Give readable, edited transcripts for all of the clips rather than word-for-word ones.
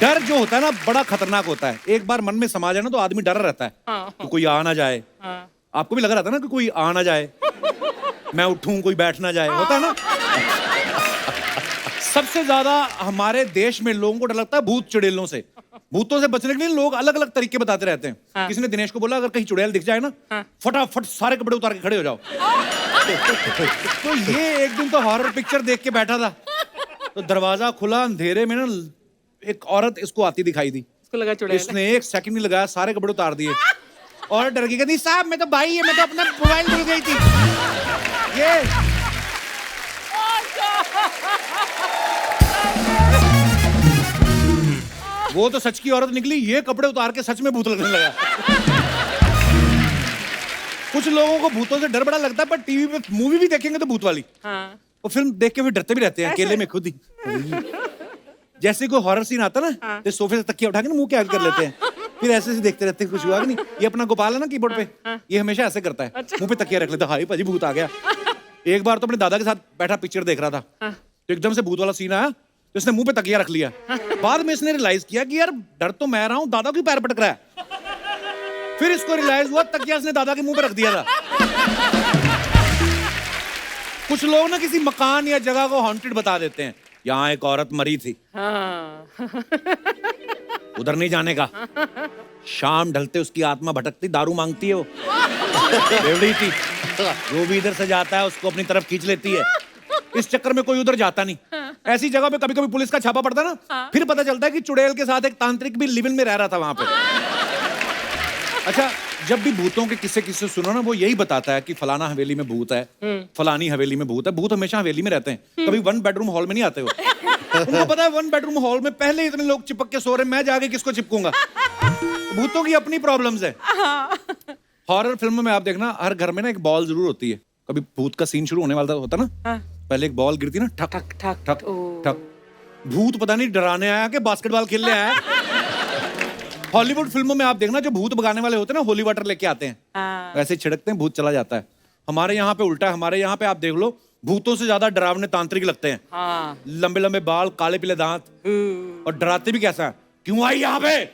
डर जो होता है ना बड़ा खतरनाक होता है। एक बार मन में समा जाए ना तो आदमी डर रहता है कि कोई आ ना जाए। आपको भी लग रहा था ना कि कोई आ ना जाए, मैं उठूं कोई बैठ ना जाए, होता है ना। सबसे ज्यादा हमारे देश में लोगों को डर लगता है भूत चुड़ैलों से। भूतों से बचने के लिए लोग अलग अलग तरीके बताते रहते हैं। किसी ने दिनेश को बोला अगर कहीं चुड़ैल दिख जाए ना, फटाफट सारे कपड़े उतार के खड़े हो जाओ। तो ये एक दिन तो हॉरर पिक्चर देख के बैठा था, तो दरवाजा खुला, अंधेरे में ना एक औरत इसको आती दिखाई दी। इसको लगा चुड़ैल। इसने एक सेकंड नहीं लगाया, सारे कपड़े उतार दिए। औरत डर गई, कहती साहब मैं तो भाई है, मैं तो अपना मोबाइल भूल गई थी। ये वो तो सच की औरत निकली, ये कपड़े उतार के सच में भूत लगने लगा। कुछ लोगों को भूतों से डर बड़ा लगता है, पर टीवी पे मूवी भी देखेंगे तो भूत वाली, वो फिल्म देख के भी डरते भी रहते हैं अकेले में खुद ही। जैसे कोई हॉरर सीन आता ना, तो सोफे से तकिया उठा के ना मुंह के आगे कर लेते हैं, फिर ऐसे से देखते रहते हैं कुछ हुआ कि नहीं। ये अपना गोपाल है ना कीबोर्ड पे, ये हमेशा ऐसे करता है, मुंह पे तकिया रख लेता है, हाय भाजी भूत आ गया। एक बार तो अपने दादा के साथ बैठा पिक्चर देख रहा था, तो एकदम से भूत वाला सीन आया, तो इसने मुंह पे तकिया रख लिया। बाद में इसने रियलाइज किया कि यार डर तो मैं रहा हूं, दादा क्यों पैर पटक रहा है। फिर इसको रियलाइज हुआ तकिया इसने दादा के मुंह पे रख दिया था। कुछ लोग ना किसी मकान या जगह को हॉन्टेड बता देते हैं, यहाँ एक औरत मरी थी, उधर नहीं जाने का, शाम ढलते उसकी आत्मा भटकती दारू मांगती है, वो बेवड़ी थी, जो भी इधर से जाता है उसको अपनी तरफ खींच लेती है। इस चक्कर में कोई उधर जाता नहीं। ऐसी जगह पे कभी कभी पुलिस का छापा पड़ता ना, फिर पता चलता है कि चुड़ैल के साथ एक तांत्रिक भी लिव इन में रह रहा था वहां पे। अच्छा, जब भी भूतों के किस्से सुनो ना, वो यही बताता है कि फलाना हवेली में भूत है, फलानी हवेली में भूत है। भूत हमेशा हवेली में रहते हैं, कभी 1 बेडरूम हॉल में नहीं आते हो। उनको पता है 1 बेडरूम हॉल में पहले इतने लोग चिपक के सो रहे, मैं जाके किसको चिपकूंगा। भूतों की अपनी प्रॉब्लम्स है। हॉरर फिल्म में आप देखना, हर घर में ना एक बॉल जरूर होती है। कभी भूत का सीन शुरू होने वाला होता ना, पहले एक बॉल गिरती ना, ठक ठक ठक ठक ठक। भूत पता नहीं डराने आया कि बास्केटबॉल खेलने आया। हॉलीवुड फिल्मों में आप देखना, जो भूत भगाने वाले होते हैं ना, होली वाटर लेके आते हैं, वैसे छिड़कते हैं, भूत चला जाता है। हमारे यहाँ पे उल्टा है। हमारे यहाँ पे आप देख लो, भूतों से ज्यादा डरावने तांत्रिक लगते हैं। लंबे लंबे बाल, काले पीले दांत, और डराते भी कैसा है, क्यों आई यहाँ पे,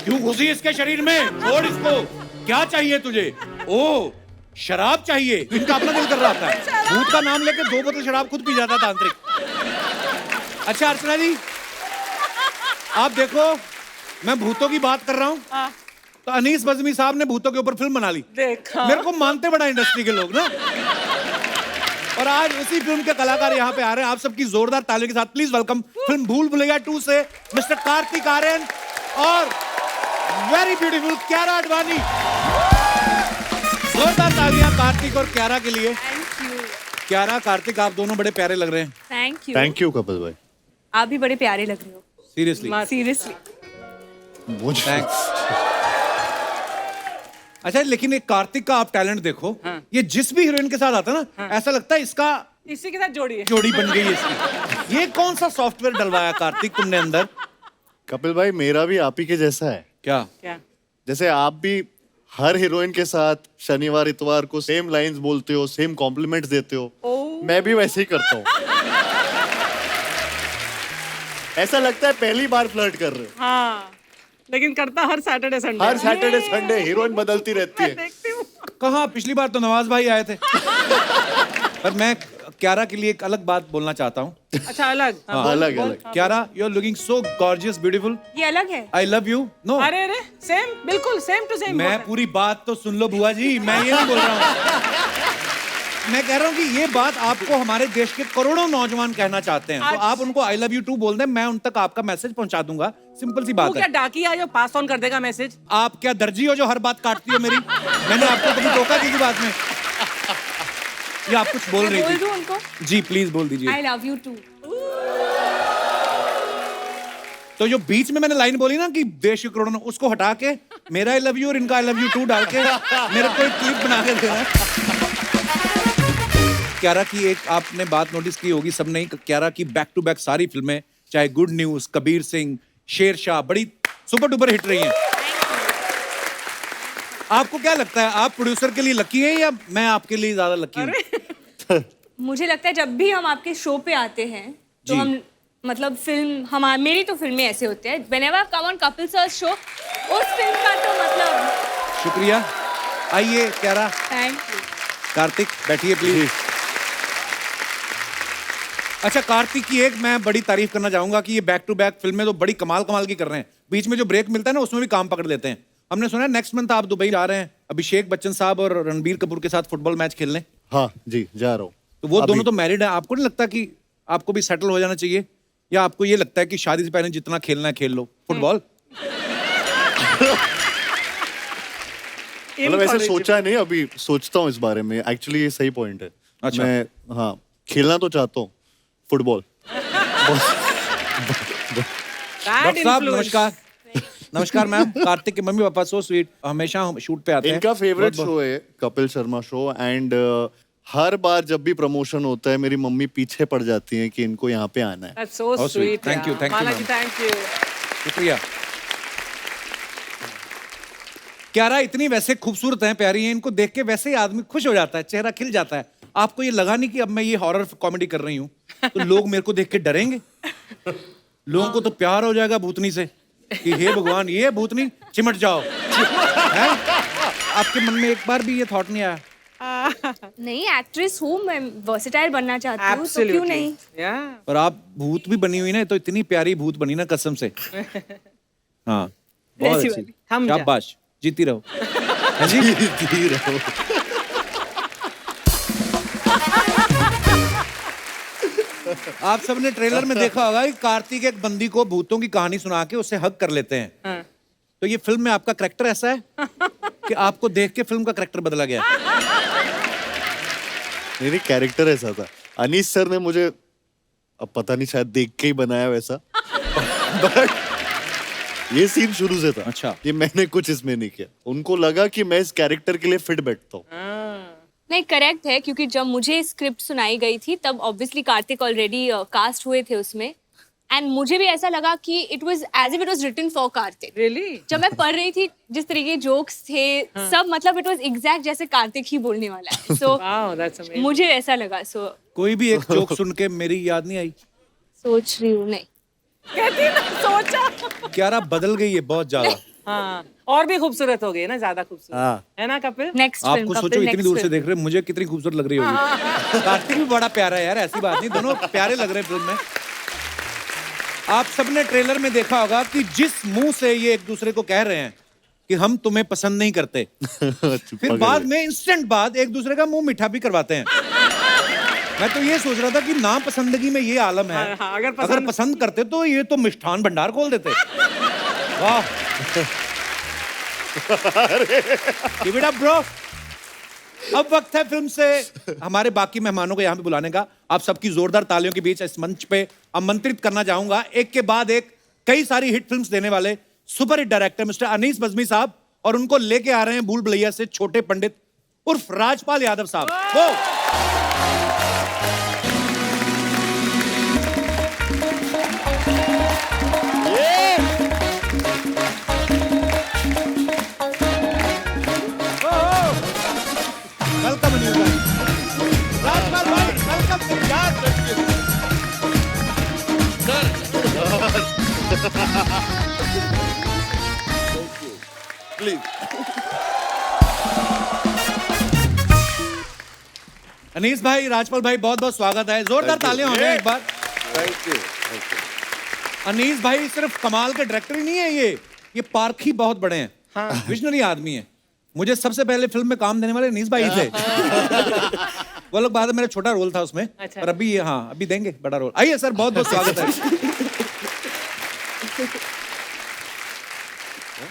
क्यों घुसी इसके शरीर में, छोड़ इसको, क्या चाहिए तुझे, ओ शराब चाहिए। इनका अपना दिल कर रहा था, भूत का नाम लेके 2 बोतल शराब खुद पी जाता तांत्रिक। अच्छा अर्चना जी, आप देखो, मैं भूतों की बात कर रहा हूँ, तो अनीस बज़मी साहब ने भूतों के ऊपर फिल्म बना ली। देखा? मेरे को मानते बड़ा इंडस्ट्री के लोग ना। और आज उसी फिल्म के कलाकार यहाँ पे आ रहे हैं। आप सबकी जोरदार तालियों के साथ प्लीज वेलकम फिल्म भूल भुलैया 2 से मिस्टर कार्तिक आर्यन और वेरी ब्यूटीफुल क्यारा अडवाणी। जोरदार तालियां कार्तिक और क्यारा के लिए। क्यारा, कार्तिक, आप दोनों बड़े प्यारे लग रहे हैं। थैंक यू कपिल भाई। आप भी बड़े प्यारे लग रहे हो। सीरियसली। थैंक्स। अच्छा, लेकिन एक कार्तिक का आप टैलेंट देखो, ये जिस भी हीरोइन के साथ आता है ना, ऐसा लगता है इसका इसी के साथ जोड़ी बन गई है इसकी। ये कौन सा सॉफ्टवेयर डलवाया कार्तिक तुमने अंदर? कपिल भाई, मेरा भी आप ही के जैसा है। क्या? जैसे आप भी हर हीरोइन के साथ शनिवार इतवार को सेम लाइंस बोलते हो, सेम कॉम्प्लीमेंट्स देते हो, मैं भी वैसे ही करता हूँ। ऐसा लगता है पहली बार फ्लर्ट कर रहे हो। हाँ, लेकिन करता हर सैटरडे संडे हीरोइन बदलती रहती है। देखती हूँ। कहाँ, पिछली बार तो नवाज भाई आए थे। पर मैं क्यारा के लिए एक अलग बात बोलना चाहता हूँ। अच्छा, अलग? हाँ, अलग। Kiara, you are looking so gorgeous, beautiful. ये अलग है। I love you. नो, अरे सेम, बिल्कुल सेम टू सेम। मैं पूरी बात तो सुन लो बुआ जी, मैं ये नहीं बोल रहा हूँ। मैं कह रहा हूँ कि ये बात आपको हमारे देश के करोड़ों नौजवान कहना चाहते हैं, तो आप उनको आई लव यू टू बोल दें, मैं उन तक आपका मैसेज पहुंचा दूंगा। सिंपल सी बात है। क्या डाकिया जो पास ऑन कर देगा मैसेज? आप क्या दर्जी हो जो हर बात काटती हो मेरी? मैंने आपको कभी टोका किसी बात में? ये आप कुछ बोल रही थी? उनको? जी प्लीज बोल दीजिए। I love you too. तो जो बीच में मैंने लाइन बोली ना कि देश के करोड़ों, उसको हटा के मेरा आई लव यू और इनका आई लव यू टू डाल के मेरे को एक क्लिप बना के देना। क्यारा की एक आपने बात नोटिस की होगी, सब नहीं, क्यारा की बैक टू बैक सारी फिल्में, चाहे गुड न्यूज, कबीर सिंह, शेरशाह, बड़ी सुपर डुपर हिट रही हैं। आपको क्या लगता है, आप प्रोड्यूसर के लिए लकी हैं या मैं आपके लिए ज्यादा लकी हूँ? मुझे लगता है जब भी हम आपके शो पे आते हैं तो जी। हम मतलब फिल्म हमारी मेरी तो फिल्में ऐसे होते हैं whenever come on Kapil sir's show उस फिल्म का तो मतलब शुक्रिया। आइए क्यारा। Thank you. कार्तिक बैठिए प्लीज। अच्छा कार्तिक की एक मैं बड़ी तारीफ करना चाहूंगा कि ये बैक टू बैक फिल्में तो बड़ी कमाल कमाल की कर रहे हैं, बीच में जो ब्रेक मिलता है ना उसमें भी काम पकड़ लेते हैं। हमने सुना है नेक्स्ट मंथ आप दुबई जा रहे हैं अभिषेक बच्चन साहब और रणबीर कपूर के साथ फुटबॉल मैच खेलने। हाँ जी, जा रहा हूँ। तो वो अभी। दोनों तो मैरिड है, आपको नहीं लगता कि आपको भी सेटल हो जाना चाहिए, या आपको ये लगता है कि शादी से पहले जितना खेलना है खेल लो फुटबॉल? मतलब ऐसे सोचा नहीं, अभी सोचता हूँ इस बारे में। एक्चुअली ये सही पॉइंट है। अच्छा। मैं हाँ खेलना तो चाहता हूँ फुटबॉल। डॉक्टर साहब नमस्कार। नमस्कार मैम। कार्तिक के मम्मी पापा सो स्वीट, हमेशा हम शूट पे आते हैं। इनका फेवरेट बहुत- शो है कपिल शर्मा शो, एंड हर बार जब भी प्रमोशन होता है मेरी मम्मी पीछे पड़ जाती है कि इनको यहाँ पे आना है। That's so Oh, sweet. sweet. Thank you, यार। thank you, Mala ma'am. Ji, thank you. शुक्रिया। क्यारा इतनी वैसे खूबसूरत हैं, प्यारी हैं, इनको देख के वैसे ही आदमी खुश हो जाता है, चेहरा खिल जाता है। आपको ये लगा नहीं कि अब मैं ये हॉरर कॉमेडी कर रही हूँ तो लोग मेरे को देख के डरेंगे? लोगों को तो प्यार हो जाएगा भूतनी से कि हे भगवान ये भूतनी चिमट जाओ। हैं? आपके मन में एक बार भी ये थॉट नहीं आया? नहीं एक्ट्रेस हूँ मैं, वर्सेटाइल बनना चाहती हूँ तो क्यों Absolutely. नहीं। Yeah. पर आप भूत भी बनी हुई ना, तो इतनी प्यारी भूत बनी ना कसम से। हाँ बहुत ऐसी अच्छी। वाली। हम जा। शाबाश, जीती रहो। हाँ जी? जीती रहो। आप सबने ट्रेलर में देखा होगा कि कार्तिक एक बंदी को भूतों की कहानी सुना के उससे हक कर लेते हैं। हाँ। तो ये फिल्म में आपका करेक्टर ऐसा है कि आपको देख के फिल्म का करेक्टर बदला गया? नहीं, कैरेक्टर ऐसा था। अनीस सर ने मुझे, अब पता नहीं शायद देख के ही बनाया वैसा। बट ये सीन शुरू से था। अच्छा। ये मैंने कुछ इसमें नहीं किया। उनको लगा कि मैं इस कैरेक्टर के लिए फिट बैठता हूँ। नहीं करेक्ट है क्योंकि जब मुझे स्क्रिप्ट सुनाई गई थी तब ऑब्वियसली कार्तिक ऑलरेडी कास्ट हुए थे उसमें एंड मुझे भी ऐसा लगा कि it was as if it was written for Kartik. Really? जब मैं पढ़ रही थी जिस तरीके के जोक्स थे सब मतलब इट वाज एग्जैक्ट जैसे कार्तिक ही बोलने वाला है। सो Wow, that's amazing. मुझे ऐसा लगा। सो कोई भी एक जोक सुन के मेरी याद नहीं आई? सोच रही हूँ नहीं। कहती ना सोचा। क्यारा बदल गई है बहुत ज्यादा। हाँ और भी खूबसूरत हो गई है ना, ज्यादा खूबसूरत हाँ। है ना कपिल? नेक्स्ट आप फिल्म कुछ सोचो, इतनी दूर से देख रहे हैं, मुझे कितनी खूबसूरत लग रही होगी। कार्तिक भी बड़ा प्यारा है यार, ऐसी बात नहीं, दोनों प्यारे लग रहे हैं फिल्म में। आप सबने ट्रेलर में देखा होगा कि जिस मुंह से ये एक दूसरे को कह रहे हैं कि हम तुम्हें पसंद नहीं करते, फिर बाद में इंस्टेंट बाद एक दूसरे का मुंह मीठा भी करवाते हैं। मैं तो ये सोच रहा था कि ना पसंदगी में ये आलम है। हाँ, अगर अगर पसंद करते तो ये तो मिष्ठान भंडार खोल देते। वाह Give it up, bro. अब वक्त है फिल्म से हमारे बाकी मेहमानों को यहाँ पे बुलाने का। आप सबकी जोरदार तालियों के बीच इस मंच पे आमंत्रित करना चाहूंगा एक के बाद एक कई सारी हिट फिल्म्स देने वाले super hit director mister Anees Bazmee साहब, और उनको लेके आ रहे हैं भूल भुलैया से छोटे पंडित उर्फ राजपाल यादव साहब। वो वेलकम अनिल भाई। राजपाल भाई वेलकम यार। प्लीज। अनीस भाई, राजपाल भाई, बहुत बहुत स्वागत है। जोरदार तालियां होंगे एक बार। Thank you. अनीस भाई सिर्फ कमाल के डायरेक्टर ही नहीं है, ये पारखी बहुत बड़े हैं। हाँ। विजनरी आदमी है। मुझे सबसे पहले फिल्म में काम देने वाले अनीस भाई थे। वो लोग बाद में, मेरा छोटा रोल था उसमें। अच्छा। पर अभी हाँ अभी देंगे बड़ा रोल। आइए सर, बहुत बहुत स्वागत है।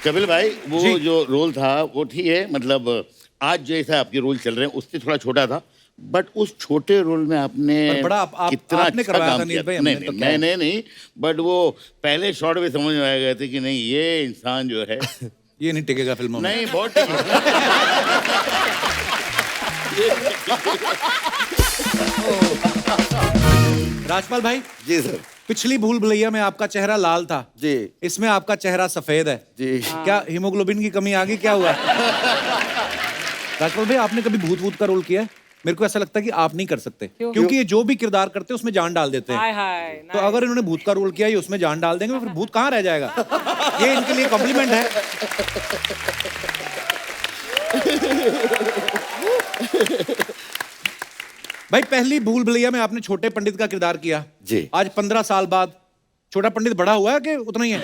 कपिल भाई वो जी। जो रोल था वो ठीक है, मतलब आज जैसा आपके रोल चल रहे हैं उससे थोड़ा छोटा था, बट उस छोटे रोल में आपने पर बड़ा कितना आपने अच्छा करवाया काम था किया। नील भाई, नहीं हमने तो नहीं क्या है। मैंने नहीं, बट वो पहले शॉट में समझ में आ गए थे कि नहीं ये इंसान जो है ये नहीं टिकेगा फिल्मों में। नहीं बहुत ठीक है। राजपाल भाई, जी सर। पिछली भूल भुलैया में आपका चेहरा लाल था, जी इसमें आपका चेहरा सफेद है। जी। क्या हीमोग्लोबिन की कमी आ गई, क्या हुआ? राजपाल भाई, आपने कभी भूत भूत का रोल किया है? मेरे को ऐसा लगता है कि आप नहीं कर सकते, क्योंकि ये जो भी किरदार करते हैं उसमें जान डाल देते हैं। हाय हाय तो अगर इन्होंने भूत का रोल किया, ये उसमें जान डाल देंगे, फिर भूत कहाँ रह जाएगा? ये इनके लिए कॉम्प्लीमेंट है। भाई पहली भूल भुलैया में आपने छोटे पंडित का किरदार किया जी। आज 15 साल बाद छोटा पंडित बड़ा हुआ है कि उतना ही है?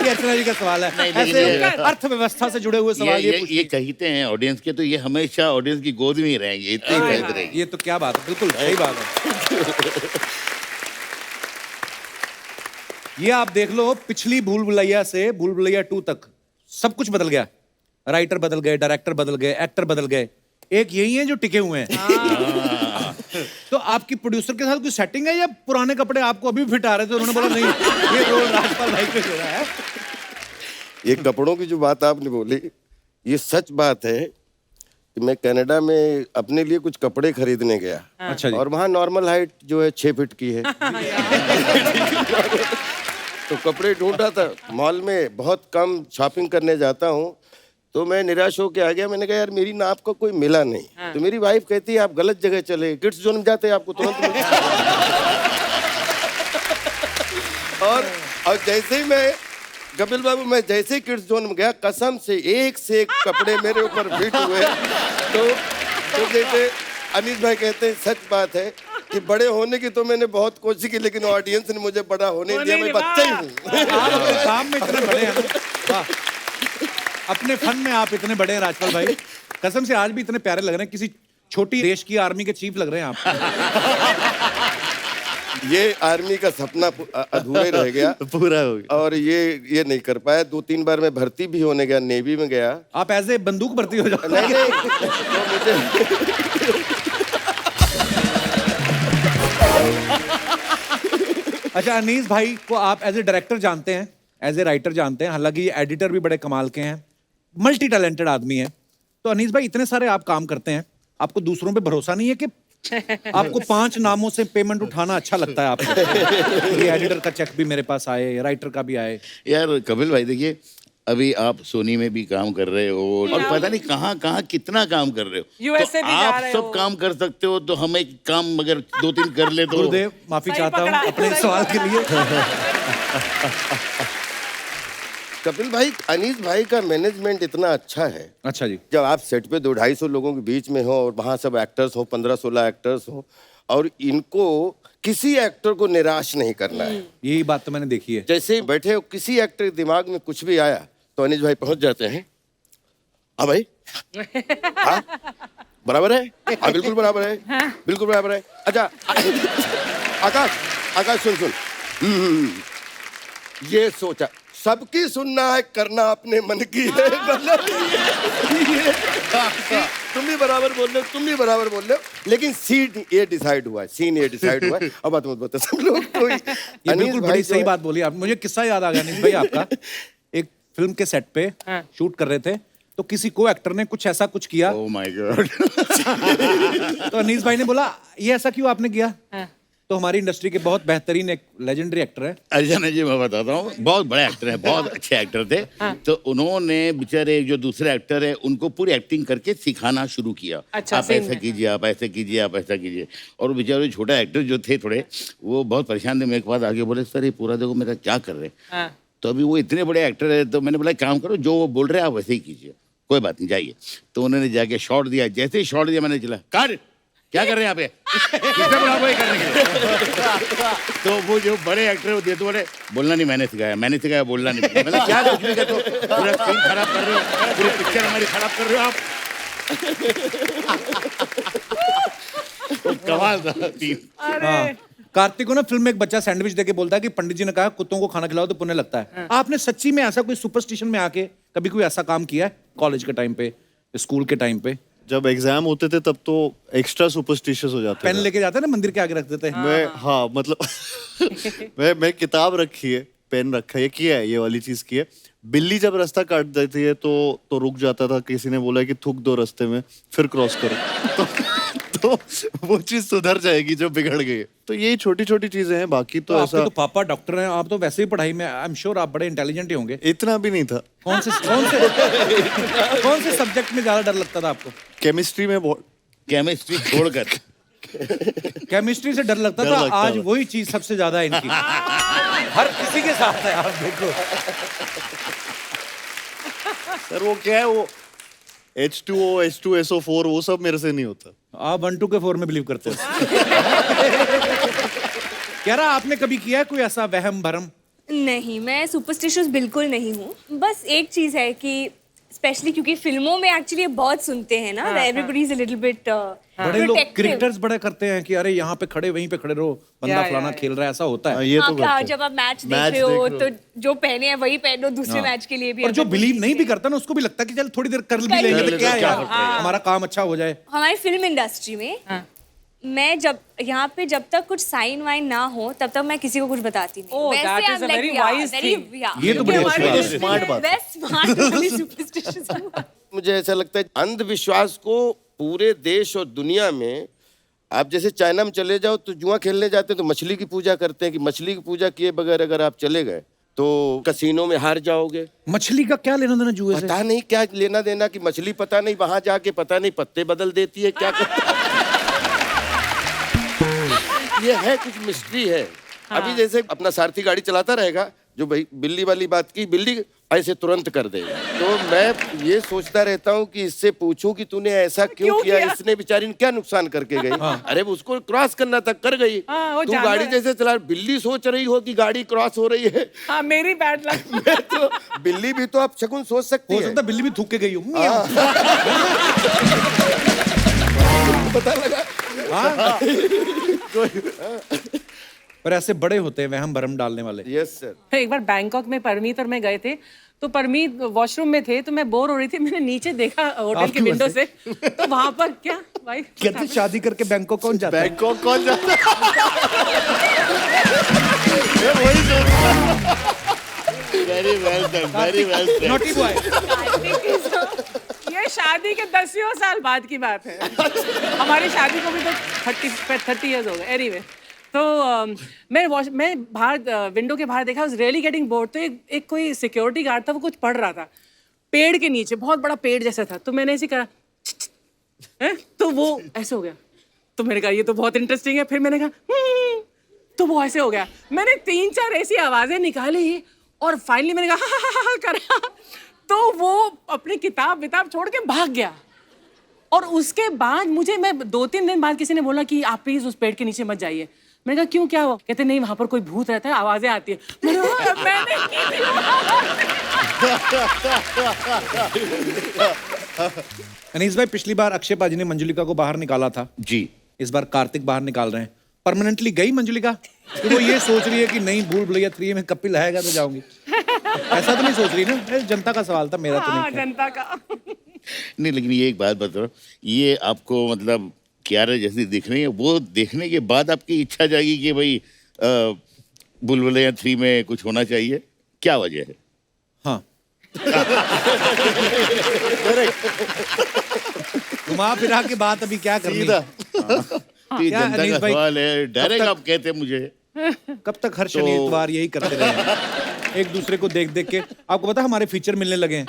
ये अर्चना जी का सवाल है। नहीं, ऐसे ये- अर्थव्यवस्था से जुड़े हुए सवाल ये कहते हैं ऑडियंस के, तो ये हमेशा ऑडियंस की गोद में ही रहेंगे, इतने ही कहते रहेंगे। ये तो क्या बात है, बिल्कुल सही बात है। ये आप देख लो, पिछली भूल भुलैया से भूल भुलैया 2 तक सब कुछ बदल गया। राइटर बदल गए, डायरेक्टर बदल गए, एक्टर बदल गए, एक यही है जो टिके हुए हैं। तो आपकी प्रोड्यूसर के साथ कोई सेटिंग है या पुराने कपड़े आपको अभी भी फिट आ रहे थे, उन्होंने बोला नहीं ये रोल राजपाल भाई पे हो रहा है? ये कपड़ों की जो बात आपने बोली, ये सच बात है कि मैं कनाडा में अपने लिए कुछ कपड़े खरीदने गया। अच्छा जी। और वहाँ नॉर्मल हाइट जो है 6 फीट की है। तो कपड़े ढूंढ रहा था मॉल में, बहुत कम शॉपिंग करने जाता हूँ, तो मैं निराश होकर आ गया। मैंने कहा यार मेरी नाप का कोई मिला नहीं। तो मेरी वाइफ कहती है आप गलत जगह चले, किड्स जोन में जाते आपको तुरंत और जैसे ही मैं कपिल बाबू, मैं जैसे ही किड्स जोन में गया, कसम से एक कपड़े मेरे ऊपर फिट हुए। तो जैसे अनीस भाई कहते हैं, सच बात है कि बड़े होने की तो मैंने बहुत कोशिश की, लेकिन ऑडियंस ने मुझे बड़ा होने नहीं दिया। मैं बच्चा ही हूँ। आप अपने काम में इतने बड़े हैं ना। वाह। अपने फन में आप इतने बड़े हैं राजपाल भाई, कसम से आज भी इतने प्यारे लग रहे हैं, किसी छोटी देश की आर्मी के चीफ लग रहे हैं आप। ये आर्मी का सपना अधूरे रह गया, पूरा हो गया। और ये नहीं कर पाया। 2-3 बार मैं भर्ती भी होने गया, नेवी में गया। आप एज ए बंदूक भर्ती हो जाओ। नहीं तो मुझे अच्छा, अनीस भाई को आप एज ए डायरेक्टर जानते हैं, एज ए राइटर जानते हैं, हालांकि ये एडिटर भी बड़े कमाल के हैं, मल्टी टैलेंटेड आदमी है। तो अनीस भाई इतने सारे आप काम करते हैं, आपको दूसरों पे भरोसा नहीं है कि आपको 5 नामों से पेमेंट उठाना अच्छा लगता है आपको? ये एडिटर का चेक भी मेरे पास आए, राइटर का भी आए। यार कपिल भाई देखिए, अभी आप सोनी में भी काम कर रहे हो और पता नहीं कहाँ कहाँ कितना काम कर रहे हो। USA तो भी जा आप रहे सब हो। काम कर सकते हो, तो हमें काम अगर 2-3 कर ले तो। गुरुदेव माफी सही चाहता हूँ पकड़ा। अपने इस सवाल के लिए। कपिल भाई, अनीस भाई का मैनेजमेंट इतना अच्छा है। अच्छा जी। जब आप सेट पे 200-250 लोगों के बीच में हो और वहाँ सब एक्टर्स हो, 15-16 एक्टर्स हो, और इनको किसी एक्टर को निराश नहीं करना है। यही बात तो मैंने देखी है। जैसे ही बैठे हो, किसी एक्टर के दिमाग में कुछ भी आया तो अनीस भाई पहुंच जाते हैं। हाँ भाई, हाँ बराबर है, हाँ बिल्कुल बराबर है, बिल्कुल बराबर है। अच्छा आकाश सुन। ये सोचा, सबकी सुनना है, करना अपने मन की है। मतलब तुम भी बराबर बोल रहे हो, तुम भी बराबर बोल रहे हो, लेकिन सीन ये डिसाइड हुआ है। अब बात मत बता सब लोग। तो ये बिल्कुल बड़ी सही बात बोली आप। मुझे किस्सा याद आ गया अनीस भाई आपका। एक फिल्म के सेट पे शूट कर रहे थे, तो किसी को एक्टर ने कुछ ऐसा कुछ किया, ओह माय गॉड। तो अनीस भाई ने बोला ये ऐसा क्यों आपने किया? तो हमारी इंडस्ट्री के बहुत बेहतरीन एक लेजेंडरी एक्टर है अर्चना जी, मैं बताता हूँ, बहुत बड़े एक्टर हैं, बहुत अच्छे एक्टर थे। तो उन्होंने बेचारे जो दूसरे एक्टर है उनको पूरी एक्टिंग करके सिखाना शुरू किया। अच्छा, आप scene ऐसा में। कीजिए, आप ऐसा कीजिए, आप ऐसा कीजिए। और बेचारे छोटा एक्टर जो थे थोड़े, वो बहुत परेशान थे। मेरे के बाद आगे बोले सर ये पूरा देखो मेरा क्या कर रहे हैं। तो अभी वो इतने बड़े एक्टर है, तो मैंने बोला काम करो, जो वो बोल रहे हैं आप वैसे ही कीजिए, कोई बात नहीं, जाइए। तो उन्होंने जाके शॉट दिया। जैसे ही शॉट दिया मैंने चला कर क्या कर रहे हैं यहाँ पे, किसने बोला आपको ये करने के लिए? तो वो जो बड़े एक्टर होते तो बोले बोलना नहीं मैंने सिखाया बोलना नहीं। मैंने क्या कुछ नहीं कहते हो, पूरा सीन खराब कर रहे हो, पूरी पिक्चर हमारी खराब कर रहे हो आप। तो कमाल था सीन। हाँ। कार्तिक को ना फिल्म में एक बच्चा सैंडविच देके बोलता है कि पंडित जी ने कहा कुत्तों को खाना खिलाओ तो पुण्य लगता है। आपने सच्ची में ऐसा कोई सुपरस्टिशन में आके कभी कोई ऐसा काम किया है? कॉलेज के टाइम पे, स्कूल के टाइम पे? जब एग्जाम होते थे तब तो एक्स्ट्रा सुपरस्टिशियस हो जाते पेन थे। लेके जाते हैं ना, मंदिर के आगे रख देते हैं। हाँ मतलब मैं किताब रखी है, पेन रखा है, ये किया है, ये वाली चीज की है। बिल्ली जब रास्ता काट देती है तो रुक जाता था, किसी ने बोला कि थूक दो रास्ते में फिर क्रॉस करो। तो वो चीज सुधर जाएगी जो बिगड़ गई है। तो यही छोटी छोटी चीजें हैं, बाकी तो आपके ऐसा तो पापा डॉक्टर हैं, आप तो वैसे ही पढ़ाई में आई एम श्योर आप बड़े इंटेलिजेंट ही होंगे। इतना भी नहीं था। कौन से सब्जेक्ट में ज्यादा डर लगता था आपको? केमिस्ट्री में बहुत केमिस्ट्री छोड़कर। केमिस्ट्री से डर लगता डर था, लगता आज था। वही चीज सबसे ज्यादा है इनकी। हर किसी के साथ है, आप देखो। सर वो क्या है, वो H2O, H2SO4 वो सब मेरे से नहीं होता। आप 1 2 के 4 में बिलीव करते हो। कह रहा आपने कभी किया है कोई ऐसा वहम भरम? नहीं, मैं सुपरस्टिशियस बिल्कुल नहीं हूँ। बस एक चीज है कि स्पेशली क्योंकि फिल्मों में एक्चुअली बहुत सुनते हैं ना, everybody is a little bit बड़े लोग क्रिकेटर्स बड़े करते हैं कि अरे यहाँ पे खड़े वहीं पे खड़े रहो, बंदा फलाना खेल रहा है, ऐसा होता है। ये तो करते हैं। जब आप मैच देख मैच रहे हो देख तो जो पहने हैं वही पहनो दूसरे मैच के लिए भी। और जो अगर बिलीव कुछ नहीं भी चीज़ें- करता ना, उसको भी लगता है कि चल थोड़ी देर कर भी कर लेंगे लेंगे, तो क्या है क्या यार, फर्क पड़ेगा। हमारा काम अच्छा हो जाए। हमारी फिल्म इंडस्ट्री में मैं जब यहाँ पे जब तक कुछ साइन वाइन ना हो तब तक मैं किसी को कुछ बताती नहीं। Oh, that is I'm a like, very yeah, wise very- thing. yeah. ये तो बड़ी अच्छी बात है। स्मार्ट बात है। Best smart वाली superstitious हूँ। मुझे ऐसा लगता है अंधविश्वास को पूरे देश और दुनिया में, आप जैसे चाइना में चले जाओ तो जुआ खेलने जाते हैं तो मछली की पूजा करते हैं कि मछली की पूजा किए बगैर अगर आप चले गए तो कसीनो में हार जाओगे। मछली का क्या लेना देना जुए से? पता नहीं क्या लेना देना कि मछली पता नहीं वहां जाके पता नहीं पत्ते बदल देती है क्या करता ये है, कुछ मिस्ट्री है। अभी जैसे अपना सारथी गाड़ी चलाता रहेगा, जो भाई बिल्ली वाली बात की, बिल्ली ऐसे तुरंत कर देगा। तो मैं ये सोचता रहता हूँ कि इससे पूछूं कि तूने ऐसा क्यों किया, इसने बेचारी ने क्या नुकसान करके गई। अरे वो उसको क्रॉस करना था, कर गई। वो तू जानवर गाड़ी है। जैसे चला, बिल्ली सोच रही हो कि गाड़ी क्रॉस हो रही है। हाँ, मेरी बैड लक। मैं तो बिल्ली भी तो आप शकुन सोच सकती हो है। सकता है बिल्ली भी थूक के गई हो। पता लगा। पर ऐसे बड़े होते हैं वहम भरम डालने वाले। Yes sir. एक बार बैंकॉक में परमीत और मैं गए थे, तो परमीत वॉशरूम में थे, तो मैं बोर हो रही थी, मैंने नीचे देखा होटल आपकी के विंडो वजह से, तो वहां पर क्या भाई कहते शादी करके बैंकॉक कौन जाता है? बैंकॉक कौन जाता है? वही सोच very well done, very well said. Naughty boy. ये शादी के 10 साल बाद की बात है। हमारी शादी को भी तो 30 इयर्स हो गए। एनीवे, तो मैं बाहर विंडो के बाहर देखा, वाज रियली गेटिंग बोर्ड। तो एक कोई सिक्योरिटी गार्ड था, वो कुछ पढ़ रहा था पेड़ के नीचे, बहुत बड़ा पेड़ जैसा था। तो मैंने ऐसे करा हैं, तो वो ऐसे हो गया। तो मैंने कहा ये तो बहुत इंटरेस्टिंग है। फिर मैंने कहा तो वो ऐसे हो गया। मैंने 3-4 ऐसी आवाजें निकाली और फाइनली मैंने कहा हा करा, तो वो अपनी किताब विताब छोड़ के भाग गया। और उसके बाद मैं 2-3 दिन बाद किसी ने बोला कि आप प्लीज उस पेड़ के नीचे मत जाइए। मैंने कहा क्यों, क्या हुआ? कहते नहीं, वहां पर कोई भूत रहता है, आवाजें आती है। मैंने अनीस भाई, पिछली बार अक्षय पाजी ने मंजुलिका को बाहर निकाला था, जी, इस बार कार्तिक बाहर निकाल रहे हैं। परमानेंटली गई मंजुलिका? तो वो ये सोच रही है कि नहीं, भूल भुलैया 3 में कपिल आएगा तो जाऊंगी, ऐसा तो नहीं सोच रही ना? जनता का सवाल था, मेरा तो नहीं। जनता का। नहीं लेकिन ये एक बात बताओ, ये आपको मतलब क्यारा जैसी दिख रही है, वो देखने के बाद आपकी इच्छा जागी कि भाई बुलबुलैया 3 में कुछ होना चाहिए, क्या वजह है? हाँ। घुमा फिरा के बात अभी क्या करनी? सीधा। तो ये क्या जनता अनीस का भाई, सवाल है, डायरेक्ट तक- आप कहते हैं मुझे। कब तक हर शनि इतवार यही करते रहे, एक दूसरे को देख देख के? आपको पता है हमारे फीचर मिलने लगे हैं।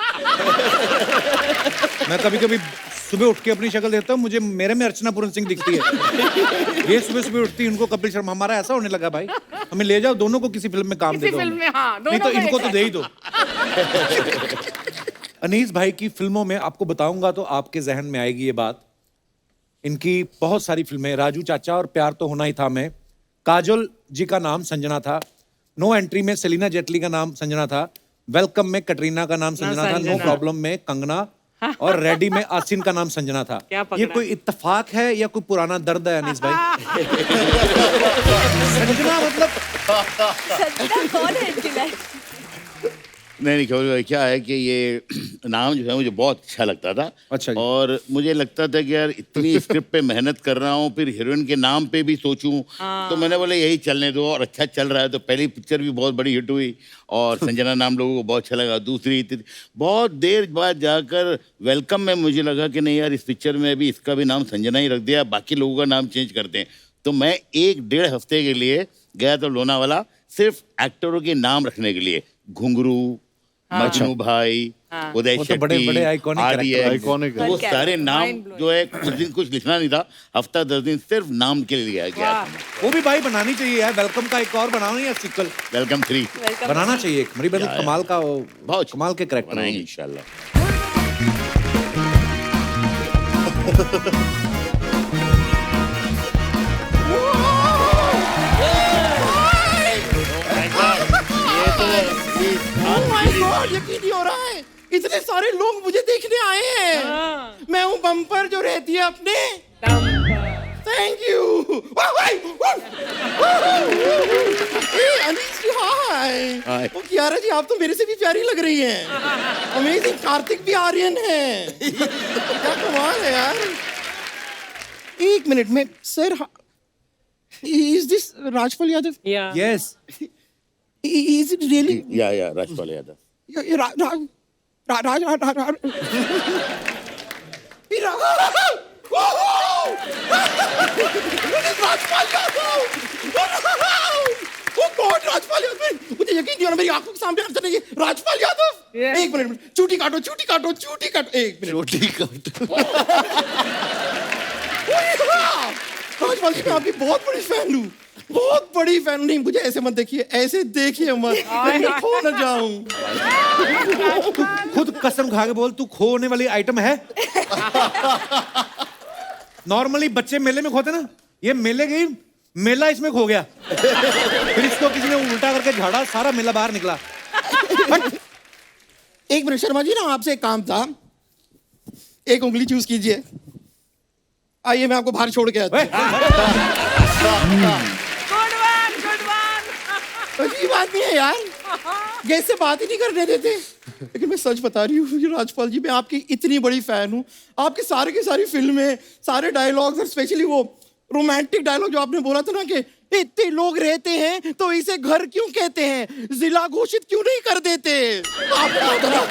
मैं कभी कभी सुबह उठ के अपनी शक्ल देखता हूँ, मुझे मेरे में अर्चना पूरन सिंह दिखती है। ये सुबह सुबह उठती है, उनको कपिल शर्मा। हमारा ऐसा होने लगा भाई, हमें ले जाओ दोनों को किसी फिल्म में काम दे किसी दो फिल्म हमें। में, हाँ, नहीं तो दोनों को इनको एक तो दे ही दो। अनीस भाई की फिल्मों में आपको बताऊंगा तो आपके जहन में आएगी ये बात। इनकी बहुत सारी फिल्में, राजू चाचा और प्यार तो होना ही था में काजोल जी का नाम संजना था, नो एंट्री में सेलिना जेटली का नाम संजना था, वेलकम में कटरीना का नाम संजना था, नो संजना। प्रॉब्लम में कंगना, और रेडी में आसिन का नाम संजना था। क्या पकड़ा? ये कोई इत्तेफाक है या कोई पुराना दर्द है अनीस भाई? संजना मतलब संजना कौन है इनकी लाइफ? नहीं केवल क्या है कि ये नाम जो है मुझे बहुत अच्छा लगता था। अच्छा जी। और मुझे लगता था कि यार इतनी स्क्रिप्ट पे मेहनत कर रहा हूँ, फिर हीरोइन के नाम पे भी सोचूं, तो मैंने बोला यही चलने दो, और अच्छा चल रहा है। तो पहली पिक्चर भी बहुत बड़ी हिट हुई और संजना नाम लोगों को बहुत अच्छा लगा। दूसरी बहुत देर बाद जाकर वेलकम में मुझे लगा कि नहीं यार, इस पिक्चर में भी इसका भी नाम संजना ही रख दिया, बाकी लोगों का नाम चेंज करते हैं। तो मैं 1-1.5 हफ्ते के लिए गया तो लोनावाला, सिर्फ एक्टरों के नाम रखने के लिए। घुंघरू, मजनू भाई, उदय वो तो बड़े- बड़े Shetty, iconic RDX, character iconic वो है। सारे नाम Mind blowing. जो है कुछ दिन कुछ लिखना नहीं था, हफ्ता 10 दिन सिर्फ नाम के लिए लिया गया। वाह। वो भी भाई बनानी चाहिए यार, वेलकम का एक और बनाओ या सिक्वल वेलकम 3 बनाना चाहिए एक। मेरी बहन कमाल का बहुत कमाल के करेक्टर बनाएंगे इंशाल्लाह। यकीन नहीं हो रहा है, इतने सारे लोग मुझे देखने आए हैं। मैं हूँ बम्पर जो रहती है अपने। Thank you. Anish ji hi. Hi. ओ कियारा जी आप तो मेरे से भी प्यारी लग रही हैं। अमेजिंग, कार्तिक भी आर्यन है। क्या कमाल है यार। एक मिनट में sir, is this Rajpal Yadav? Yeah. Yes is it really? या राजपाल यादव। ये राजपाल यादव, मुझे यकीन नहीं हो रहा, मेरी आंखों के सामने अचानक ये राजपाल यादव। Yeah. एक मिनट, चूटी काटो चूटी काटो चूटी काटो, एक मिनट। रोटी काट। राजपाल जी मैं आपकी बहुत बड़ी फैन हूँ, बहुत बड़ी फैन। नहीं मुझे ऐसे मत देखिए, ऐसे देखिए मत, मैं खो न जाऊं। खुद कसम खा के बोल, तू खोने वाली आइटम है? नॉर्मली बच्चे मेले में खोते ना, ये मेले गई, मेला इसमें खो गया। फिर इसको किसी ने उल्टा करके झाड़ा, सारा मेला बाहर निकला। एक मिनट शर्मा जी, ना आपसे एक काम था, एक उंगली चूज कीजिए। आइए मैं आपको बाहर छोड़ के आता हूं। Good one, good one. अजीब आदमी है यार, जैसे बात ही नहीं करने देते। लेकिन मैं सच बता रही हूँ राजपाल जी, मैं आपकी इतनी बड़ी फैन हूँ। आपकी सारी की सारी फिल्में, सारे डायलॉग्स, और स्पेशली वो रोमांटिक डायलॉग जो आपने बोला था ना कि इतने लोग रहते हैं तो इसे घर क्यों कहते हैं, जिला घोषित क्यों नहीं कर देते। आपने बोला था ना।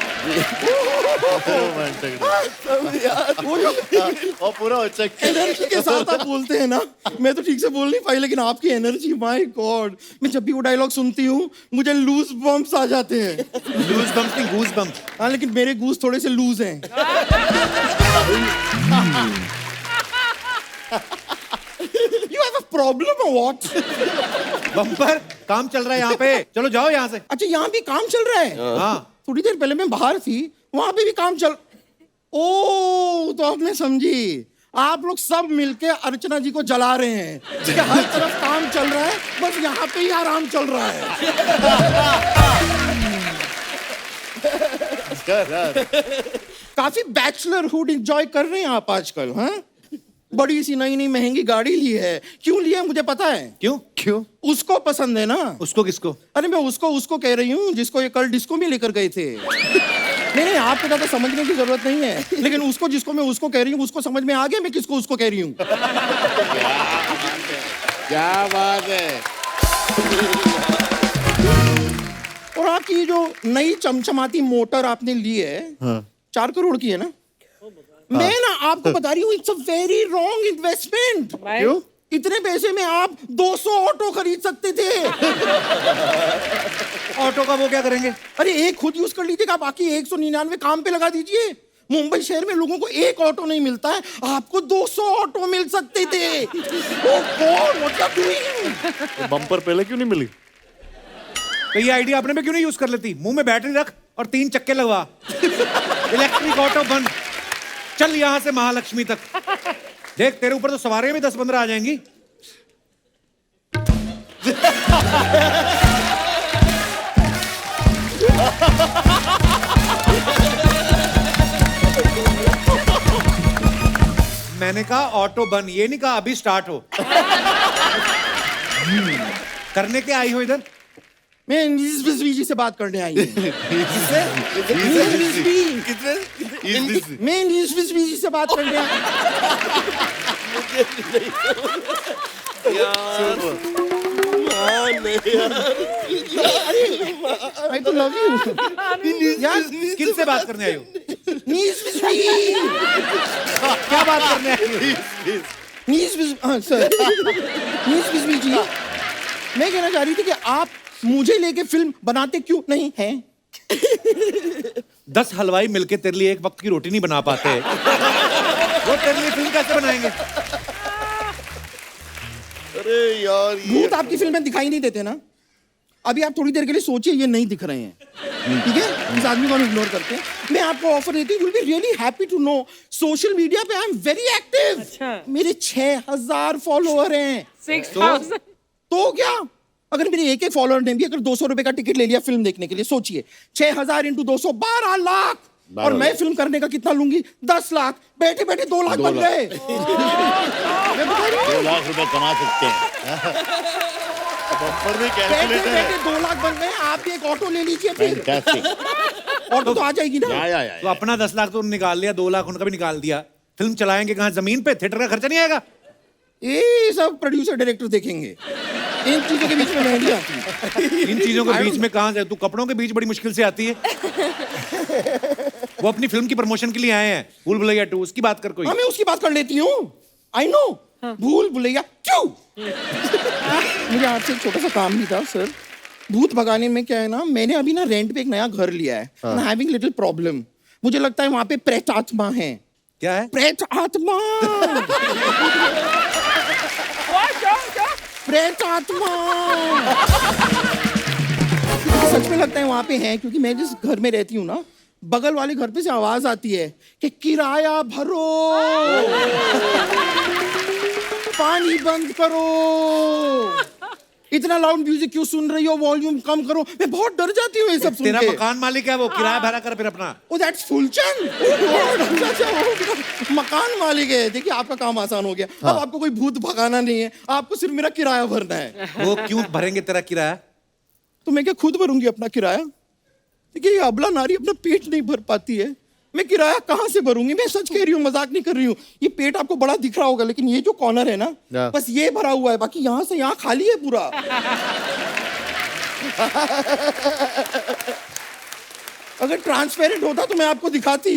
वो जो और पूरा चेक। एनर्जी के साथ आप बोलते हैं ना, मैं तो ठीक से बोल नहीं पाई, लेकिन आपकी एनर्जी, माय गॉड। मैं जब भी वो डायलॉग सुनती हूँ मुझे लूज बम्प्स आ जाते हैं। गूज बम्प नहीं, गूज बम्प। हाँ लेकिन मेरे गूज थोड़े से लूज हैं। You have a problem or what? Bumper काम चल रहा है यहाँ पे, चलो जाओ यहाँ से। अच्छा यहाँ भी काम चल रहा है? हाँ थोड़ी देर पहले मैं बाहर थी, वहां पे भी काम चल। ओ तो अब मैं समझी, आप लोग सब मिलके अर्चना जी को जला रहे हैं कि हर तरफ काम चल रहा है, बस यहाँ पे ही आराम चल रहा है। काफी बैचलरहुड एंजॉय कर रहे हैं आप आजकल, हाँ? बड़ी सी नई नई महंगी गाड़ी ली है। क्यों ली है मुझे पता है। क्यों? क्यों? उसको पसंद है ना। उसको किसको? अरे मैं उसको कह रही हूँ जिसको ये कल डिस्को में लेकर गए थे। नहीं आपको ज्यादा समझने की जरूरत नहीं है, लेकिन उसको जिसको मैं उसको कह रही हूँ उसको समझ में आ गया मैं किसको उसको कह रही हूँ। क्या बात है। और आपकी जो नई चमचमाती मोटर आपने ली है, 4 करोड़ की है ना? मैं ना आपको बता रही हूँ, it's a very wrong investment. क्यों? इतने पैसे में आप 200 ऑटो खरीद सकते थे। ऑटो का वो क्या करेंगे? अरे एक खुद यूज कर लीजिएगा, बाकी 199 काम पे लगा दीजिए। मुंबई शहर में लोगों को एक ऑटो नहीं मिलता है, आपको 200 ऑटो मिल सकते थे। Oh God, what are you doing? Bumper पहले क्यों नहीं मिली? तो ये आइडिया अपने पे क्यों नहीं यूज कर लेती? मुंह में बैटरी रख और 3 चक्के लगवा। इलेक्ट्रिक ऑटो बंद, चल यहां से महालक्ष्मी तक। देख तेरे ऊपर तो सवारियां भी 10-15 आ जाएंगी। मैंने कहा ऑटो बन, ये नहीं कहा अभी स्टार्ट हो। करने के आई हो इधर? मैं इंग्लिश जी से बात करने आई हूँ। मैं इंग्लिश जी से बात करने आई। I तो love you। यार किससे बात करने आई हो? क्या बात करने आई हो? सर जी, मैं कहना चाह रही थी कि आप मुझे लेके फिल्म बनाते क्यों नहीं हैं? 10 हलवाई मिलके तेरे लिए एक वक्त की रोटी नहीं बना पाते, वो तेरे लिए फिल्म कैसे बनाएंगे? अरे यार भूत आपकी फिल्म में दिखाई नहीं देते ना। अभी आप थोड़ी देर के लिए सोचिए ये नहीं दिख रहे हैं, ठीक है? इस आदमी को हम इग्नोर करते हैं। मैं आपको ऑफर देती हूँ, will be really happy to know, social media पे आई एम वेरी एक्टिव। अच्छा। मेरे 6000 फॉलोअर हैं। 6,000 तो क्या, अगर मेरे एक फॉलोअर ने भी अगर 200 रुपए का टिकट ले लिया फिल्म देखने के लिए, सोचिए 6000 इंटू 200 12 लाख। और मैं फिल्म करने का कितना लूंगी? 10 लाख। बैठे बैठे 2 लाख बन गए। मैं बता रही हूँ, 2 लाख रुपए कमा सकते हैं। बम्पर में बैठे कैलकुलेटर है। बैठे 2 लाख बन गए। आप भी एक ऑटो ले लीजिए फिर, फैंटास्टिक। ऑटो तो आ जाएगी ना। या तो अपना 10 लाख तो निकाल लिया, 2 लाख उनका भी निकाल दिया। फिल्म चलाएंगे कहाँ? जमीन पे? थिएटर का खर्चा नहीं आएगा? ये सब प्रोड्यूसर डायरेक्टर देखेंगे। इन चीजों के बीच में मेहंदी आती है। इन चीजों के बीच में कहाँ से? तू कपड़ों के बीच बड़ी मुश्किल से आती है। वो अपनी फिल्म की प्रमोशन के लिए आए हैं, भूल भुलैया 2, उसकी बात कर कोई। हाँ, मैं उसकी बात कर लेती हूँ। आई नो, भूल भुलैया क्यों? मुझे आपसे एक छोटा सा काम भी था सर। भूत भगाने में क्या है ना, मैंने अभी ना रेंट पे एक नया घर लिया है। I am having little problem. मुझे लगता है वहां पे प्रेत आत्मा है। क्या है? प्रेत आत्मा। प्रेत आत्मा। मुझे सच में लगता है वहां पे है, क्योंकि मैं जिस घर में रहती हूँ ना, बगल वाले घर पे से आवाज आती है कि किराया भरो, पानी बंद करो, इतना लाउड म्यूजिक क्यों सुन रही हो, वॉल्यूम कम करो। मैं बहुत डर जाती हूँ ये सब सुन तेरा के। मकान मालिक है वो, किराया भरा कर फिर अपना। Oh, that's Phulchand. अच्छा, वो मेरा मकान मालिक है। देखिए आपका काम आसान हो गया। अब आपको कोई भूत भगाना नहीं है, आपको सिर्फ मेरा किराया भरना है। वो क्यों भरेंगे तेरा किराया? तो मैं क्या खुद भरूंगी अपना किराया? देखिए ये अबला नारी अपना पेट नहीं भर पाती है, मैं किराया कहाँ से भरूंगी? मैं सच कह रही हूँ, मजाक नहीं कर रही हूँ। ये पेट आपको बड़ा दिख रहा होगा, लेकिन ये जो कॉर्नर है ना, बस ये भरा हुआ है, बाकी यहाँ से यहाँ खाली है पूरा। अगर ट्रांसपेरेंट होता तो मैं आपको दिखाती।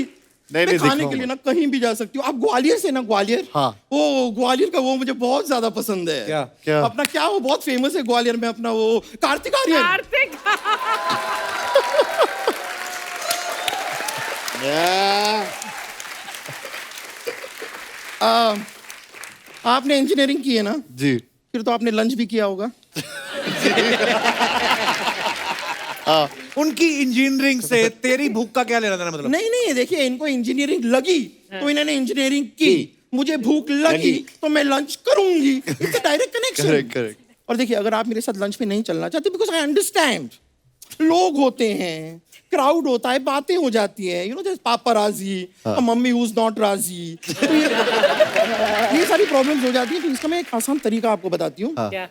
नहीं, मैं खाने दिखाऊंगा। के लिए ना कहीं भी जा सकती हूँ। आप ग्वालियर से ना, ग्वालियर, हाँ। वो ग्वालियर का वो मुझे बहुत ज्यादा पसंद है। क्या? क्या? अपना क्या वो बहुत फेमस है ग्वालियर में, अपना वो कार्तिक आर्यन। कार्तिक। आपने इंजीनियरिंग की है ना, जी। फिर तो आपने लंच भी किया होगा। उनकी इंजीनियरिंग से तेरी भूख का क्या लेना देना? मतलब नहीं नहीं, देखिए इनको इंजीनियरिंग लगी तो इन्होंने इंजीनियरिंग की, मुझे भूख लगी तो मैं लंच करूंगी। It's direct connection. Correct correct. और देखिए अगर आप मेरे साथ लंच पे नहीं चलना चाहते, बिकॉज आई अंडरस्टैंड, लोग होते हैं, क्राउड होता है, बातें हो जाती है, यू नो जैसे पापा राजी, मम्मी हुज नॉट राजी, तो ये सारी प्रॉब्लम्स हो जाती है। तो इसका मैं एक आसान तरीका आपको बताती हूँ। क्या?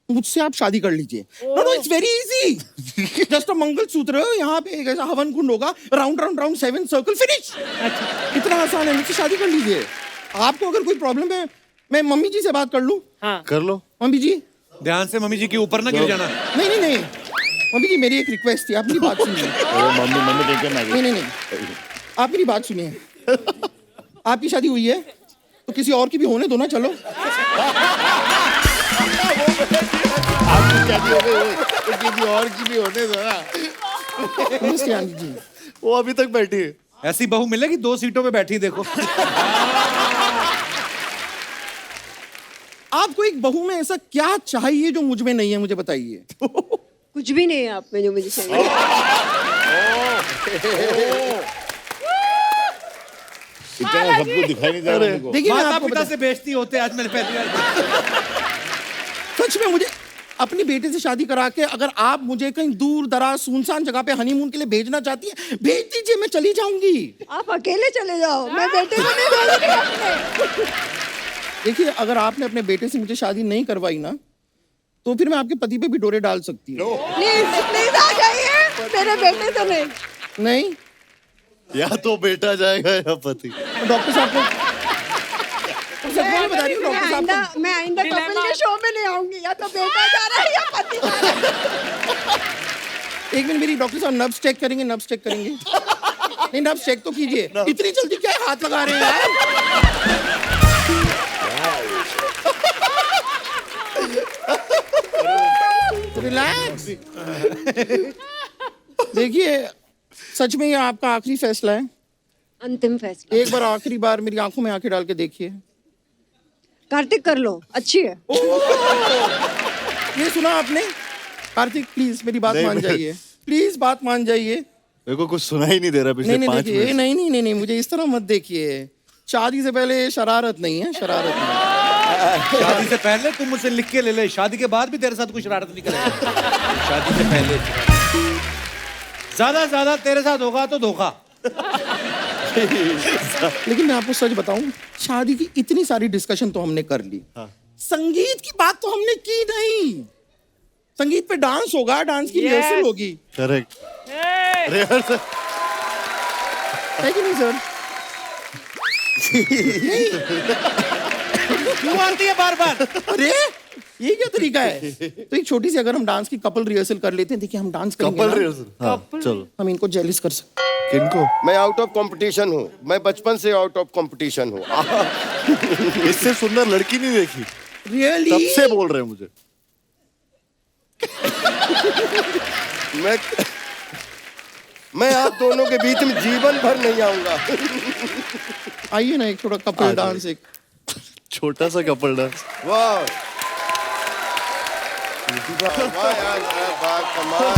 मुझसे आप शादी कर लीजिए। No no, it's very easy. Just a mangalsutra, यहाँ पे एक ऐसा हवन कुंड होगा, round round round 7 circle, finish. इतना आसान है, मुझसे शादी कर लीजिए। आपको अगर कोई प्रॉब्लम है, मैं मम्मी जी से बात कर लूं? हाँ। कर लो। मम्मी जी, ध्यान से मम्मी जी के ऊपर ना गिर जाना। नहीं नहीं नहीं, मम्मी जी मेरी एक रिक्वेस्ट थी, आप मेरी बात सुनिए। मम्मी टेंशन ना नहीं नहीं नहीं, आप मेरी बात सुनिए। आपकी शादी हुई है तो किसी और की भी होने दो ना। चलो आपकी शादी हो गई तो किसी और की भी होने दो ना। नमस्ते आंटी जी। वो अभी तक बैठी है। ऐसी बहू मिलेगी 2 सीटों पे बैठी, देखो। आपको एक बहू में ऐसा क्या चाहिए जो मुझ में नहीं है, मुझे बताइए। कुछ भी नहीं है आप में जो मुझे चाहिए। इतना सबको दिखाई नहीं दे रहा उनको। देखिए मैं माता आपको पिता से बेइज्जती होते आज मैंने पहली बार। सच में मुझे अपनी बेटे से शादी करा के अगर आप मुझे कहीं दूर दराज सुनसान जगह पे हनीमून के लिए भेजना चाहती है, भेज दीजिए, मैं चली जाऊंगी। आप अकेले चले जाओ, मैं बेटे को नहीं भेजूंगी अपने। देखिए अगर आपने अपने बेटे से मुझे शादी नहीं करवाई ना, तो फिर मैं आपके पति पे भी डोरे डाल सकती हूँ। प्लीज प्लीज आ जाइए, मेरे बेटे से नहीं। नहीं, या तो बेटा जाएगा या पति। डॉक्टर साहब को सच में बता रही हूँ, डॉक्टर साहब को मैं आइंदा कपिल के शो में नहीं आऊंगी, या तो बेटा जा रहा है या पति जा रहा है। एक मिनट, मेरी डॉक्टर साहब नब्स चेक करेंगे, नब्स चेक करेंगे। नहीं नब्स चेक तो कीजिए, इतनी जल्दी क्या हाथ लगा रहे हैं यार? रिलैक्स। देखिए, सच में ये आपका आखिरी फैसला है? अंतिम फैसला। एक बार आखिरी बार मेरी आंखों में आंखें डाल के देखिए। कार्तिक कर लो, अच्छी है। ये सुना आपने? कार्तिक प्लीज मेरी बात नहीं, मान जाइए, प्लीज बात मान जाइए। मेरे को कुछ सुना ही नहीं दे रहा पिछले नहीं 5 देखिए, मिनट। नहीं, मुझे इस तरह मत देखिए। शादी से पहले शरारत नहीं है, शरारत नहीं। शादी से पहले तुम मुझसे लिख के ले ले, शादी के बाद भी तेरे साथ कुछ शरारत नहीं करेगा। शादी से पहले ज्यादा तेरे साथ होगा तो धोखा। लेकिन मैं आपको सच बताऊं, शादी की इतनी सारी डिस्कशन तो हमने कर ली, संगीत की बात तो हमने की नहीं। संगीत पे डांस होगा, डांस की रिहर्सल होगी, करेक्ट। है कि नहीं सर? क्यों आती है बार बार? अरे ये क्या तरीका है? तो एक छोटी सी अगर हम डांस की कपल रिहर्सल कर लेते हैं, देखिए हम डांस करेंगे कपल ना, रिहर्सल। हाँ, चलो। हम इनको जेलिस कर सकते हैं। किनको? मैं आउट ऑफ कंपटीशन हूँ, मैं बचपन से आउट ऑफ कंपटीशन हूँ। इससे सुंदर लड़की नहीं देखी, रियली? तब से बोल रहे हैं मुझे। मैं आप दोनों के बीच में जीवन भर नहीं आऊंगा। आइए ना एक थोड़ा कपल डांस, एक छोटा सा कपल डांस। वाह वाह यार, क्या बात, कमाल।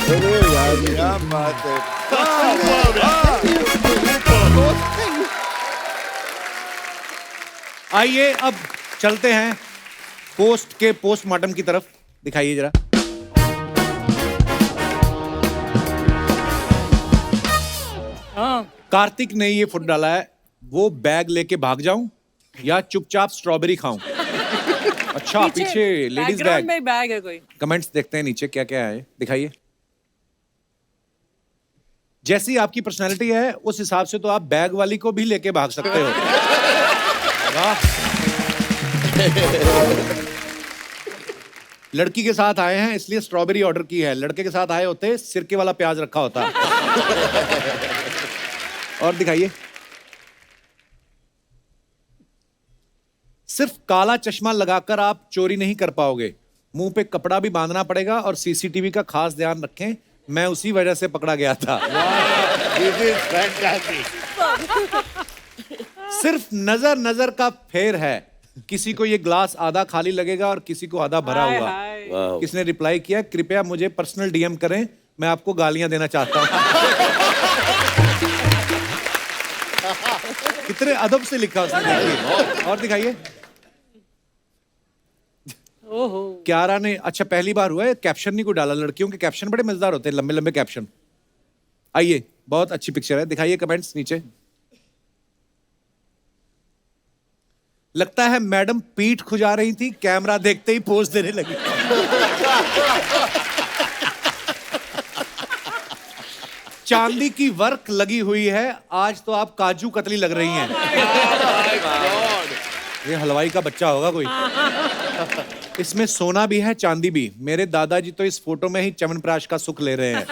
अरे यार क्या बात है। आइए अब चलते हैं पोस्ट के पोस्टमार्टम की तरफ। दिखाइए जरा। कार्तिक ने ये फुट डाला है, वो बैग लेके भाग जाऊं या चुपचाप स्ट्रॉबेरी खाऊं? अच्छा, पीछे लेडीज बैकग्राउंड बैग। में बैग है कोई। कमेंट्स देखते हैं नीचे क्या क्या है, दिखाइए। जैसी आपकी पर्सनालिटी है उस हिसाब से तो आप बैग वाली को भी लेके भाग सकते हो। वाह। लड़की के साथ आए हैं इसलिए स्ट्रॉबेरी ऑर्डर की है, लड़के के साथ आए होते सिरके वाला प्याज रखा होता। और दिखाइए। सिर्फ काला चश्मा लगाकर आप चोरी नहीं कर पाओगे, मुंह पे कपड़ा भी बांधना पड़ेगा और सीसीटीवी का खास ध्यान रखें, मैं उसी वजह से पकड़ा गया था। सिर्फ नजर नजर का फेर है, किसी को ये ग्लास आधा खाली लगेगा और किसी को आधा भरा हाय, हुआ। हाय। किसने रिप्लाई किया, कृपया मुझे पर्सनल डीएम करें, मैं आपको गालियां देना चाहता हूं। कितने अदब से लिखा उसने, देखिए। और दिखाइए। ओहो। क्यारा ने, अच्छा पहली बार हुआ है, कैप्शन नहीं को डाला। लड़कियों के कैप्शन बड़े मजेदार होते हैं, लंबे लंबे कैप्शन। आइए, बहुत अच्छी पिक्चर है, दिखाइए कमेंट्स नीचे। लगता है मैडम पीठ खुजा रही थी, कैमरा देखते ही पोज देने लगी। चांदी की वर्क लगी हुई है, आज तो आप काजू कतली लग रही हैं। ये हलवाई का बच्चा होगा कोई। इसमें सोना भी है, चांदी भी। मेरे दादाजी तो इस फोटो में ही च्यवनप्राश का सुख ले रहे हैं।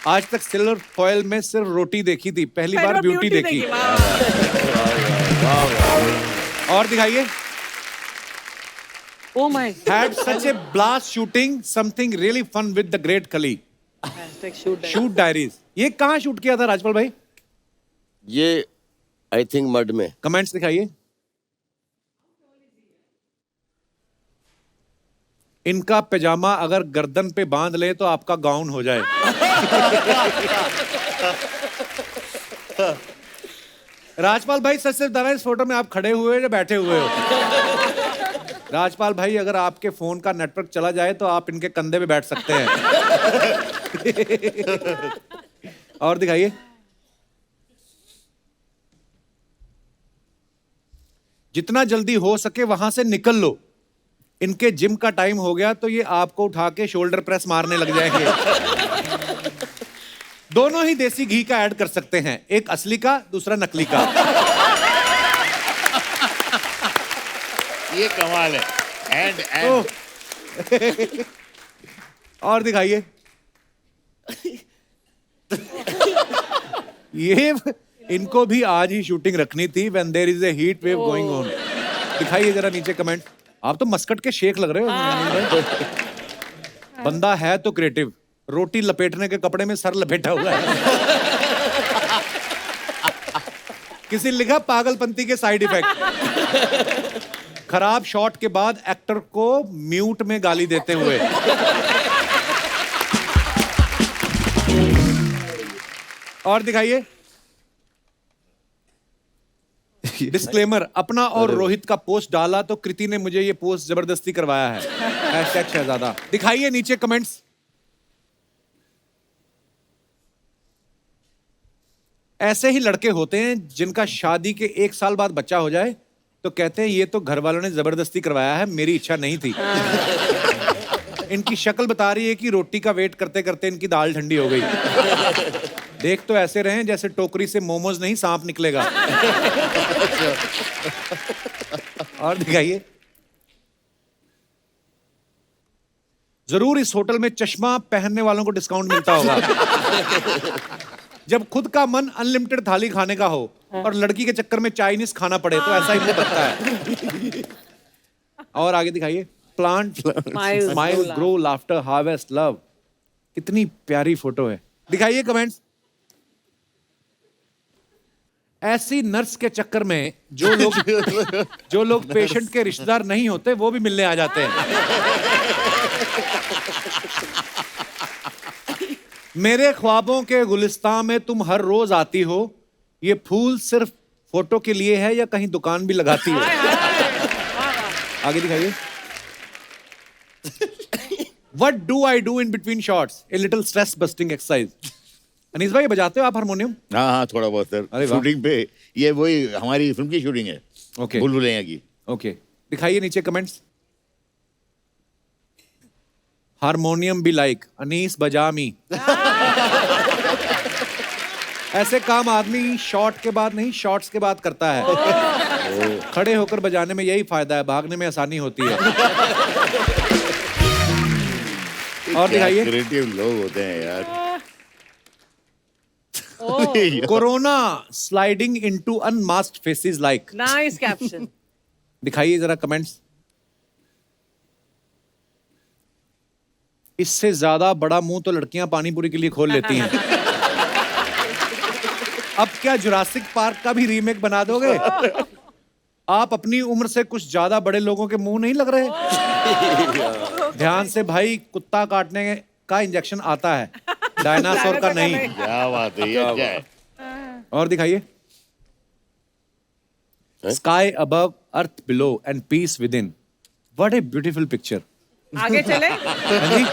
आज तक सिल्वर फॉयल में सिर्फ रोटी देखी थी, पहली बार ब्यूटी देखी। और दिखाइए। Oh my. Had such a blast shooting something really fun with the great Kali. Shoot diaries. ये कहाँ शूट किया था राजपाल भाई? ये आई थिंक मड में। कमेंट्स दिखाइए। इनका पैजामा अगर गर्दन पे बांध ले तो आपका गाउन हो जाए। राजपाल भाई सच से बताना, इस फोटो में आप खड़े हुए या बैठे हुए हो? राजपाल भाई, अगर आपके फोन का नेटवर्क चला जाए तो आप इनके कंधे पे बैठ सकते हैं। और दिखाइए। जितना जल्दी हो सके वहां से निकल लो, इनके जिम का टाइम हो गया तो ये आपको उठा के शोल्डर प्रेस मारने लग जाएंगे। दोनों ही देसी घी का ऐड कर सकते हैं, एक असली का, दूसरा नकली का। ये कमाल है। एंड और दिखाइए। ये इनको भी आज ही शूटिंग रखनी थी, when there is a heat wave going on. दिखाइए जरा नीचे कमेंट। आप तो मस्कट के शेख लग रहे हो। बंदा है तो क्रिएटिव, रोटी लपेटने के कपड़े में सर लपेटा हुआ है। किसी ने लिखा पागलपंती के साइड इफेक्ट। खराब शॉट के बाद एक्टर को म्यूट में गाली देते हुए। और दिखाइए। डिस्क्लेमर, अपना और रोहित का पोस्ट डाला तो कृति ने मुझे ये पोस्ट जबरदस्ती करवाया है। हैशटैग शहजादा। दिखाइए नीचे कमेंट्स। ऐसे ही लड़के होते हैं जिनका शादी के 1 साल बाद बच्चा हो जाए तो कहते हैं ये तो घर वालों ने जबरदस्ती करवाया है, मेरी इच्छा नहीं थी। इनकी शक्ल बता रही है कि रोटी का वेट करते करते इनकी दाल ठंडी हो गई। देख तो ऐसे रहे जैसे टोकरी से मोमोज नहीं सांप निकलेगा। और दिखाइए। जरूर इस होटल में चश्मा पहनने वालों को डिस्काउंट मिलता होगा। जब खुद का मन अनलिमिटेड थाली खाने का हो और लड़की के चक्कर में चाइनीज खाना पड़े तो ऐसा ही मुंह बनता है। और आगे दिखाइए। Plant smile grow laughter harvest love. कितनी प्यारी फोटो है। दिखाइए कमेंट्स। ऐसी नर्स के चक्कर में जो लोग पेशेंट के रिश्तेदार नहीं होते वो भी मिलने आ जाते हैं। मेरे ख्वाबों के गुलिस्तान में तुम हर रोज आती हो, ये फूल सिर्फ फोटो के लिए है या कहीं दुकान भी लगाती हो? आगे दिखाइए। What do I do in between shots? A little stress busting exercise. Anees भाई बजाते हो आप हारमोनियम? हाँ हाँ थोड़ा बहुत सर। अरे वाह। शूटिंग पे ये वही हमारी फिल्म की शूटिंग है। ओके। भूलभुलैया की। ओके दिखाइए नीचे कमेंट्स। हारमोनियम भी लाइक अनीस बजामी। ऐसे काम आदमी शॉट के बाद नहीं शॉट्स के बाद करता है। खड़े होकर बजाने में यही फायदा है, भागने में आसानी होती है। और दिखाइए। क्रिएटिव लोग होते हैं यार। Corona sliding into unmasked faces like. Nice caption. दिखाइए जरा कमेंट्स। इससे ज्यादा बड़ा मुंह तो लड़कियां पानी पूरी के लिए खोल लेती हैं। अब क्या जुरासिक पार्क का भी रीमेक बना दोगे? आप अपनी उम्र से कुछ ज्यादा बड़े लोगों के मुंह नहीं लग रहे? ध्यान से भाई, कुत्ता काटने का इंजेक्शन आता है, डायनासोर का नहीं। क्या बात है, ये क्या है? और दिखाइए। Sky above earth below and peace with in. What a beautiful picture. आगे चले। हाँ जी,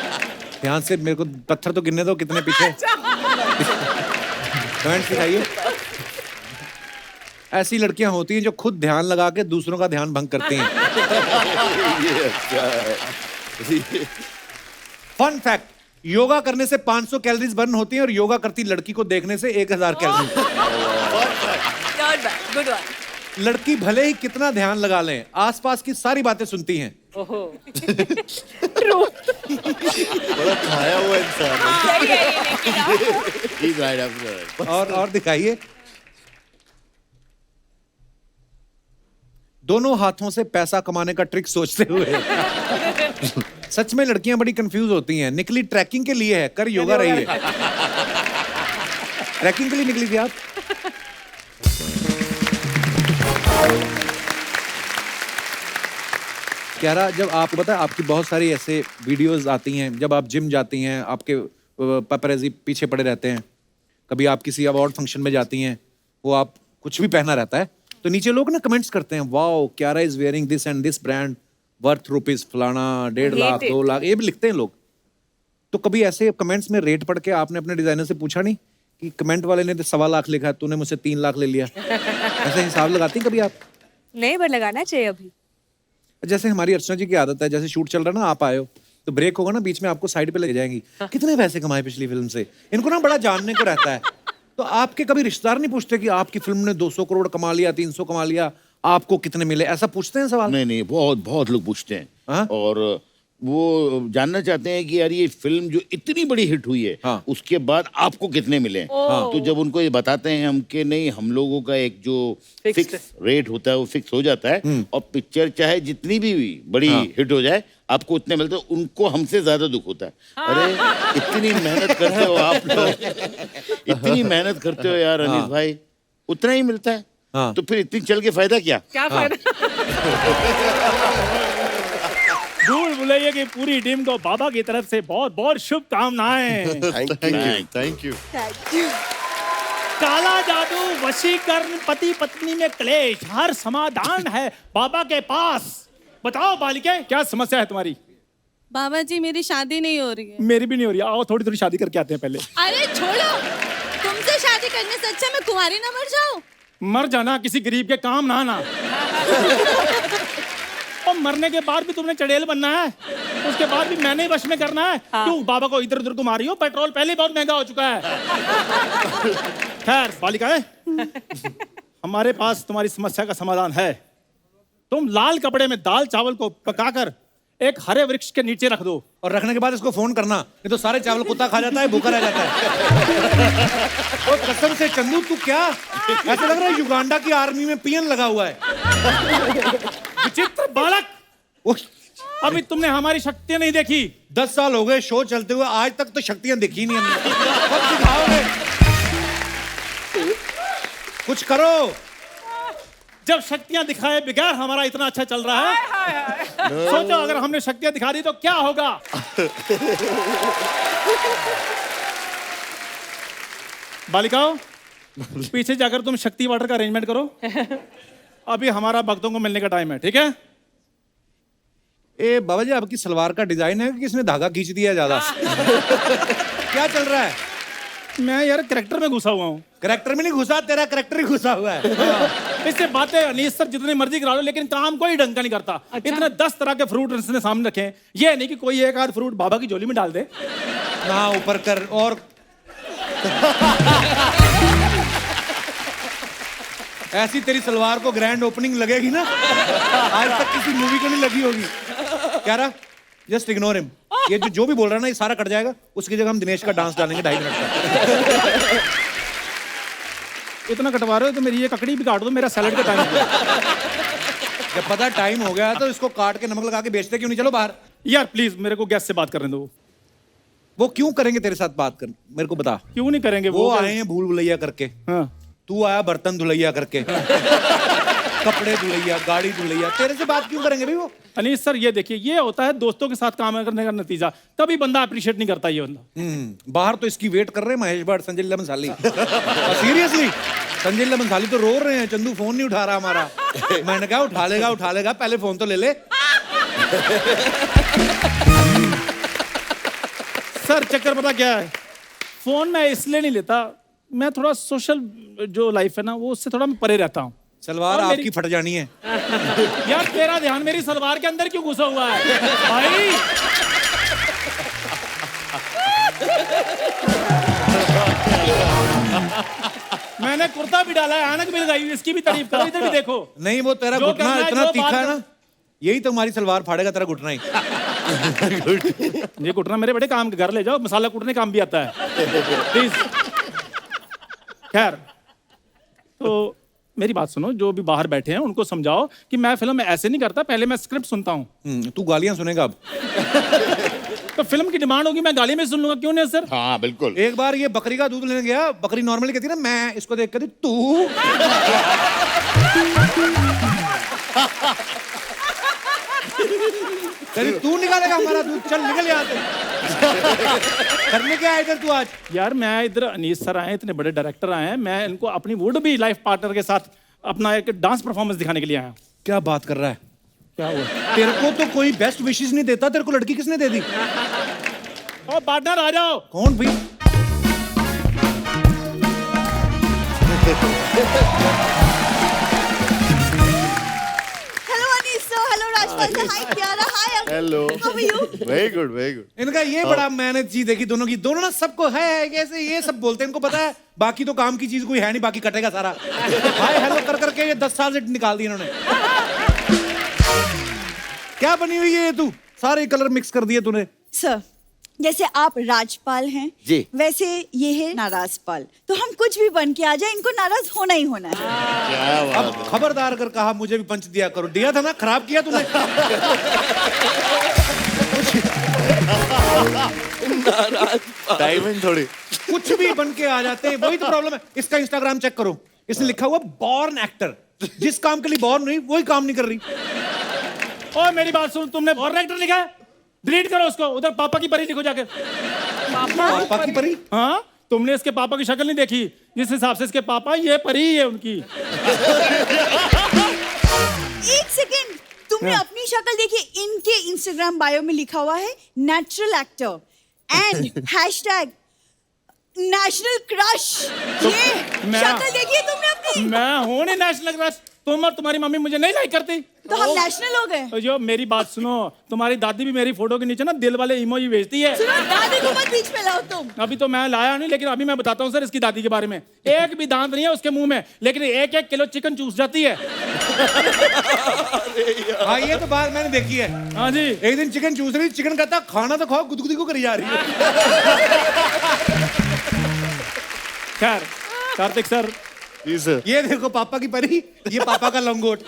ध्यान से, मेरे को पत्थर तो गिनने दो कितने पीछे। कमेंट्स दिखाइए। ऐसी लड़कियां होती हैं जो खुद ध्यान लगा के दूसरों का ध्यान भंग करती हैं। फन फैक्ट, योगा करने से 500 कैलोरीज बर्न होती हैं और योगा करती लड़की को देखने से 1000 कैलोरी। Good one. लड़की भले ही कितना ध्यान लगा लें, आसपास की सारी बातें सुनती हैं। ओहो। बड़ा खाया हुआ इंसान है। He's right after that. और दिखाइए। दोनों हाथों से पैसा कमाने का ट्रिक सोचते हुए। सच में लड़कियां बड़ी कंफ्यूज होती हैं। निकली ट्रैकिंग के लिए है, कर योगा रही है। ट्रैकिंग के लिए निकली थी आप? कह रहा, जब आपको पता है आपकी बहुत सारी ऐसे वीडियोस आती हैं, जब आप जिम जाती हैं आपके पेपरेजी पीछे पड़े रहते हैं, कभी आप किसी अवार्ड फंक्शन में जाती हैं, वो आप कुछ भी पहना रहता है तो नीचे लोग ना कमेंट्स करते हैं, wow Kiara is wearing this and this brand worth rupees फलाना 1.5 लाख 2 लाख, ये भी लिखते हैं लोग। तो कभी ऐसे कमेंट्स में रेट पढ़ के आपने अपने डिजाइनर से पूछा नहीं कि कमेंट वाले ने तो 1.25 लाख लिखा है, तूने मुझसे 3 लाख ले लिया? ऐसे हिसाब लगाती हैं कभी आप? नहीं, पर लगाना चाहिए अभी। जैसे हमारी अर्चना जी की आदत है, जैसे शूट चल रहा है ना, आप आए हो तो ब्रेक होगा ना, बीच में आपको साइड पे ले जाएंगी, कितने पैसे कमाए पिछली फिल्म से। इनको ना बड़ा जानने को रहता है। तो आपके कभी रिश्तेदार नहीं पूछते कि आपकी फिल्म ने 200 करोड़ कमा लिया, 300 कमा लिया, आपको कितने मिले? ऐसा पूछते हैं सवाल? नहीं नहीं, बहुत बहुत लोग पूछते हैं। हाँ? और वो जानना चाहते हैं कि यार ये फिल्म जो इतनी बड़ी हिट हुई है हाँ। उसके बाद आपको कितने मिले हैं? तो जब उनको ये बताते हैं हम कि नहीं, हम लोगों का एक जो Fixed फिक्स रेट होता है वो फिक्स हो जाता है और पिक्चर चाहे जितनी भी बड़ी हिट हो जाए आपको उतने मिलते हैं, उनको हमसे ज्यादा दुख होता है। अरे इतनी मेहनत करते हो आप लोग, इतनी मेहनत करते हो यार अनीस भाई, उतना ही मिलता है। हाँ। तो फिर इतनी चल के फायदा क्या? क्या फायदा? भूल भुलैया की पूरी टीम को बाबा की तरफ से बहुत बहुत शुभकामनाएं। थैंक यू काला जादू, वशीकरण, पति पत्नी में क्लेश, हर समाधान है बाबा के पास। बताओ बालिके, क्या समस्या है तुम्हारी? बाबा जी मेरी शादी नहीं हो रही है। मेरी भी नहीं हो रही। आओ थोड़ी थोड़ी शादी करके आते हैं पहले। अरे छोड़ो, तुमसे शादी करने से अच्छा मैं कुंवारी ना मर जाऊं। मर जाना किसी गरीब के काम ना आना। और मरने के बाद भी तुमने चड़ेल बनना है, उसके बाद भी मैंने ही वश में करना है। क्यों बाबा को इधर उधर घुमा रही हो? पेट्रोल पहले ही बहुत महंगा हो चुका है। खैर बालिकाएं, हमारे पास तुम्हारी समस्या का समाधान है। तुम लाल कपड़े में दाल चावल को पकाकर एक हरे वृक्ष के नीचे रख दो, और रखने के बाद इसको फोन करना, नहीं तो सारे चावल कुत्ता खा जाता है, भूखा रह जाता है। और कसम से चंदू, तू क्या ऐसा लग रहा है युगांडा की आर्मी में पीएन लगा हुआ है। विचित्र बालक, अभी तुमने हमारी शक्तियां नहीं देखी। 10 साल हो गए शो चलते हुए, आज तक तो शक्तियां दिखी नहीं हमने। कब दिखाओगे? कुछ करो। जब शक्तियां दिखाए बगैर हमारा इतना अच्छा चल रहा है, सोचो अगर हमने शक्तियां दिखा दी तो क्या होगा। बालिकाओं, पीछे जाकर तुम शक्ति वाटर का अरेंजमेंट करो। अभी हमारा भक्तों को मिलने का टाइम है, ठीक है? ए बाबा जी, आपकी सलवार का डिजाइन है कि किसने धागा खींच दिया ज्यादा? क्या चल रहा है? मैं यार कैरेक्टर में घुसा हुआ हूँ। करेक्टर में नहीं घुसा, तेरा करेक्टर ही घुसा हुआ है। इससे बातें अनीस सर जितनी मर्जी करा लो, लेकिन काम कोई ढंग का नहीं करता। इतने 10 तरह के फ्रूट इसने सामने रखे हैं, ये नहीं कि कोई एक आध फ्रूट बाबा की झोली में डाल दे। ना ऊपर कर। और ऐसी तेरी सलवार को ग्रैंड ओपनिंग लगेगी ना, आज तक किसी मूवी को नहीं लगी होगी। क्या रहा? Just ignore him. ये जो भी बोल रहा है ना, ये सारा कट जाएगा। उसकी जगह हम दिनेश का डांस डालेंगे 2.5 मिनट का। इतना कटवा रहे हो तो मेरी ये ककड़ी भी काट दो, मेरा सैलेड का टाइम हो गया। जब पता टाइम हो गया तो इसको काट के नमक लगा के बेचते क्यों नहीं? चलो बाहर। यार प्लीज मेरे को गेस्ट से बात करने दो। वो क्यों करेंगे तेरे साथ बात कर? मेरे को बता। क्यों नहीं करेंगे? वो आए हैं भूल भुलैया करके, हाँ। तू आया बर्तन धुलैया करके। कपड़े धुलैया, गाड़ी धुलैया, तेरे से बात क्यों करेंगे भाई वो? अनीस सर ये देखिए, ये होता है दोस्तों के साथ काम करने का नतीजा। कभी बंदा अप्रिशिएट नहीं करता ये बंदा। बाहर तो इसकी वेट कर रहे हैं महेश भट्ट, संजय लीला बंसाली। सीरियसली, संजय लीला बंसाली तो रो रहे हैं, चंदू फोन नहीं उठा रहा हमारा। मैंने कहा उठा लेगा, पहले फोन तो ले ले। सर चक्कर पता क्या है, फोन मैं इसलिए नहीं लेता, मैं थोड़ा सोशल जो लाइफ है ना वो उससे थोड़ा मैं परे रहता हूँ। सलवार और आपकी फट जानी है। यार तेरा ध्यान मेरी सलवार के अंदर क्यों घुसा हुआ है भाई? मैंने कुर्ता भी डाला है, ऐनक भी लगाई हुई, इसकी भी तारीफ करो। इधर भी देखो। नहीं, वो तेरा जो घुटना करना है, इतना जो तीखा बात है ना, यही तो हमारी सलवार फाड़ेगा, तेरा घुटना ही। ये कुटना मेरे बड़े काम के, घर ले जाओ, मसाला कूटने काम भी आता है। प्लीज। खैर, तो मेरी बात सुनो, जो भी बाहर बैठे हैं उनको समझाओ कि मैं फिल्म में ऐसे नहीं करता, पहले मैं स्क्रिप्ट सुनता हूँ। तू गालियां सुनेगा अब। तो फिल्म की डिमांड होगी, मैं गाली में सुन लूंगा, क्यों नहीं सर? हाँ बिल्कुल। एक बार ये बकरी का दूध लेने गया, बकरी नॉर्मली कहती ना मैं, इसको देख कहती तू। तू निकालेगा हमारा दूध, चल निकल यहाँ से। करने क्या आया इधर तू आज? यार मैं इधर अनीस सर आए, इतने बड़े डायरेक्टर आए हैं, मैं इनको अपनी वुड भी लाइफ पार्टनर के साथ अपना एक डांस परफॉर्मेंस दिखाने के लिए आया हूँ। क्या बात कर रहा है? क्या हुआ? तेरे को तो कोई बेस्ट विशेस नहीं देता, तेरे को लड़की किसने दे दी? और पार्टनर आ जाओ। कौन भाई? Hello Anees sir, hello Rajpal sir, hi Kiara, hi Amit. Hello, how are you? Very good very good. इनका ये बड़ा मैंने चीज देखी दोनों की, दोनों ना सबको है कैसे ये सब बोलते हैं, इनको पता है बाकी तो काम की चीज कोई है नहीं, बाकी कटेगा सारा। हाय हेलो कर करके ये 10 साल से निकाल दी इन्होंने। क्या बनी हुई है ये तू? सारे कलर मिक्स कर दिए तूने। सर, जैसे आप राजपाल हैं जी। वैसे ये है नाराजपाल, तो हम कुछ भी बन के आ जाए, इनको नाराज होना ही होना है। क्या बात अब खबरदार अगर कहा मुझे भी पंच दिया करो। दिया था ना, खराब किया तूने। टाइमिंग थोड़ी। कुछ भी बन के आ जाते हैं, वही तो प्रॉब्लम है। इसका इंस्टाग्राम चेक करो, इसने लिखा हुआ बॉर्न एक्टर। जिस काम के लिए बॉर्न नहीं, वही काम नहीं कर रही। और मेरी बात सुन, तुमने बॉर्न एक्टर लिखा है, डिलीट करो उसको, उधर पापा की परी लिखो जाके। पापा की परी? हाँ, तुमने इसके पापा की शक्ल नहीं देखी, जिस हिसाब से इसके पापा, ये परी है उनकी। एक सेकेंड, तुमने अपनी शक्ल देखी? इनके इंस्टाग्राम बायो में लिखा हुआ है natural actor and hashtag national crush. ये मैं- शक्ल देखी है तुमने अपनी? मैं हूं नहीं नेशनल क्रश। तुम और तुम्हारी मम्मी मुझे नहीं लाइक करती। तो हम नेशनल हो गए। तो जो मेरी बात सुनो, तुम्हारी दादी भी मेरी फोटो के नीचे ना दिल वाले इमोजी भेजती है। सुनो, दादी को मत बीच में लाओ तुम। अभी तो मैं लाया नहीं, लेकिन अभी मैं बताता हूँ सर इसकी दादी के बारे में। एक भी दांत नहीं है उसके मुंह में, लेकिन 1-1 किलो चिकन चूस जाती है। हाँ, ये तो बात मैंने देखी है। हाँ जी। एक दिन चिकन चूस रही, चिकन कहता खाना तो खाओ, गुदगुदी को करी जा रही है। खैर, कार्तिक सर, जी सर। ये देखो पापा की परी, ये पापा का लंगोट।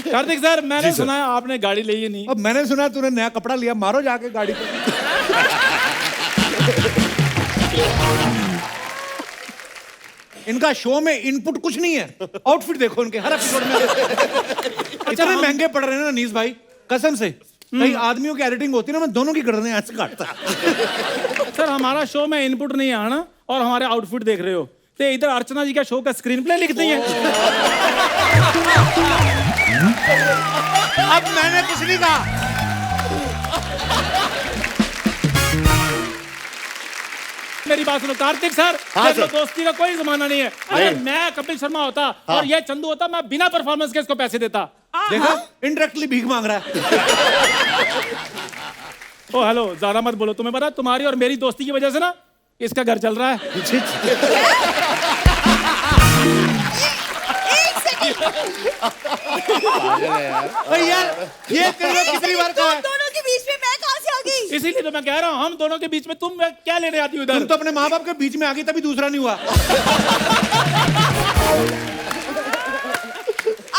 कार्तिक सर, मैंने सुना है आपने गाड़ी ली है नहीं। अब मैंने सुना तूने नया कपड़ा लिया, मारो जाके गाड़ी पे। इनका शो में इनपुट कुछ नहीं है। आउटफिट देखो इनके हर एपिसोड में। इतने महंगे पड़ रहे हैं ना नीस भाई, कसम से। कई आदमियों की एडिटिंग होती है ना, मैं दोनों की गर्दनें ऐसे काटता। सर, हमारा शो में इनपुट नहीं है ना, और हमारे आउटफिट देख रहे हो, तो इधर अर्चना जी का शो का स्क्रीन प्ले लिखती हैं। अब मैंने कुछ नहीं कहा। मेरी बात सुनो कार्तिक सर, हाँ देखो, दोस्ती का कोई जमाना नहीं है। अगर मैं कपिल शर्मा होता और ये चंदू होता, मैं बिना परफॉर्मेंस के इसको पैसे देता। देखा, इनडायरेक्टली भीख मांग रहा है। ओ हेलो, ज्यादा मत बोलो। तुम्हें पता है, तुम्हारी और मेरी दोस्ती की वजह से ना इसका घर चल रहा है। अरे यार, ये तेरे को कितनी बार कहा है? दोनों के बीच में मैं कहाँ से आ गई? इसीलिए तो मैं कह रहा हूँ, हम दोनों के बीच में तुम क्या लेने आती हो तुम उधर? तो अपने माँ बाप के बीच में आ गई, तभी दूसरा नहीं हुआ।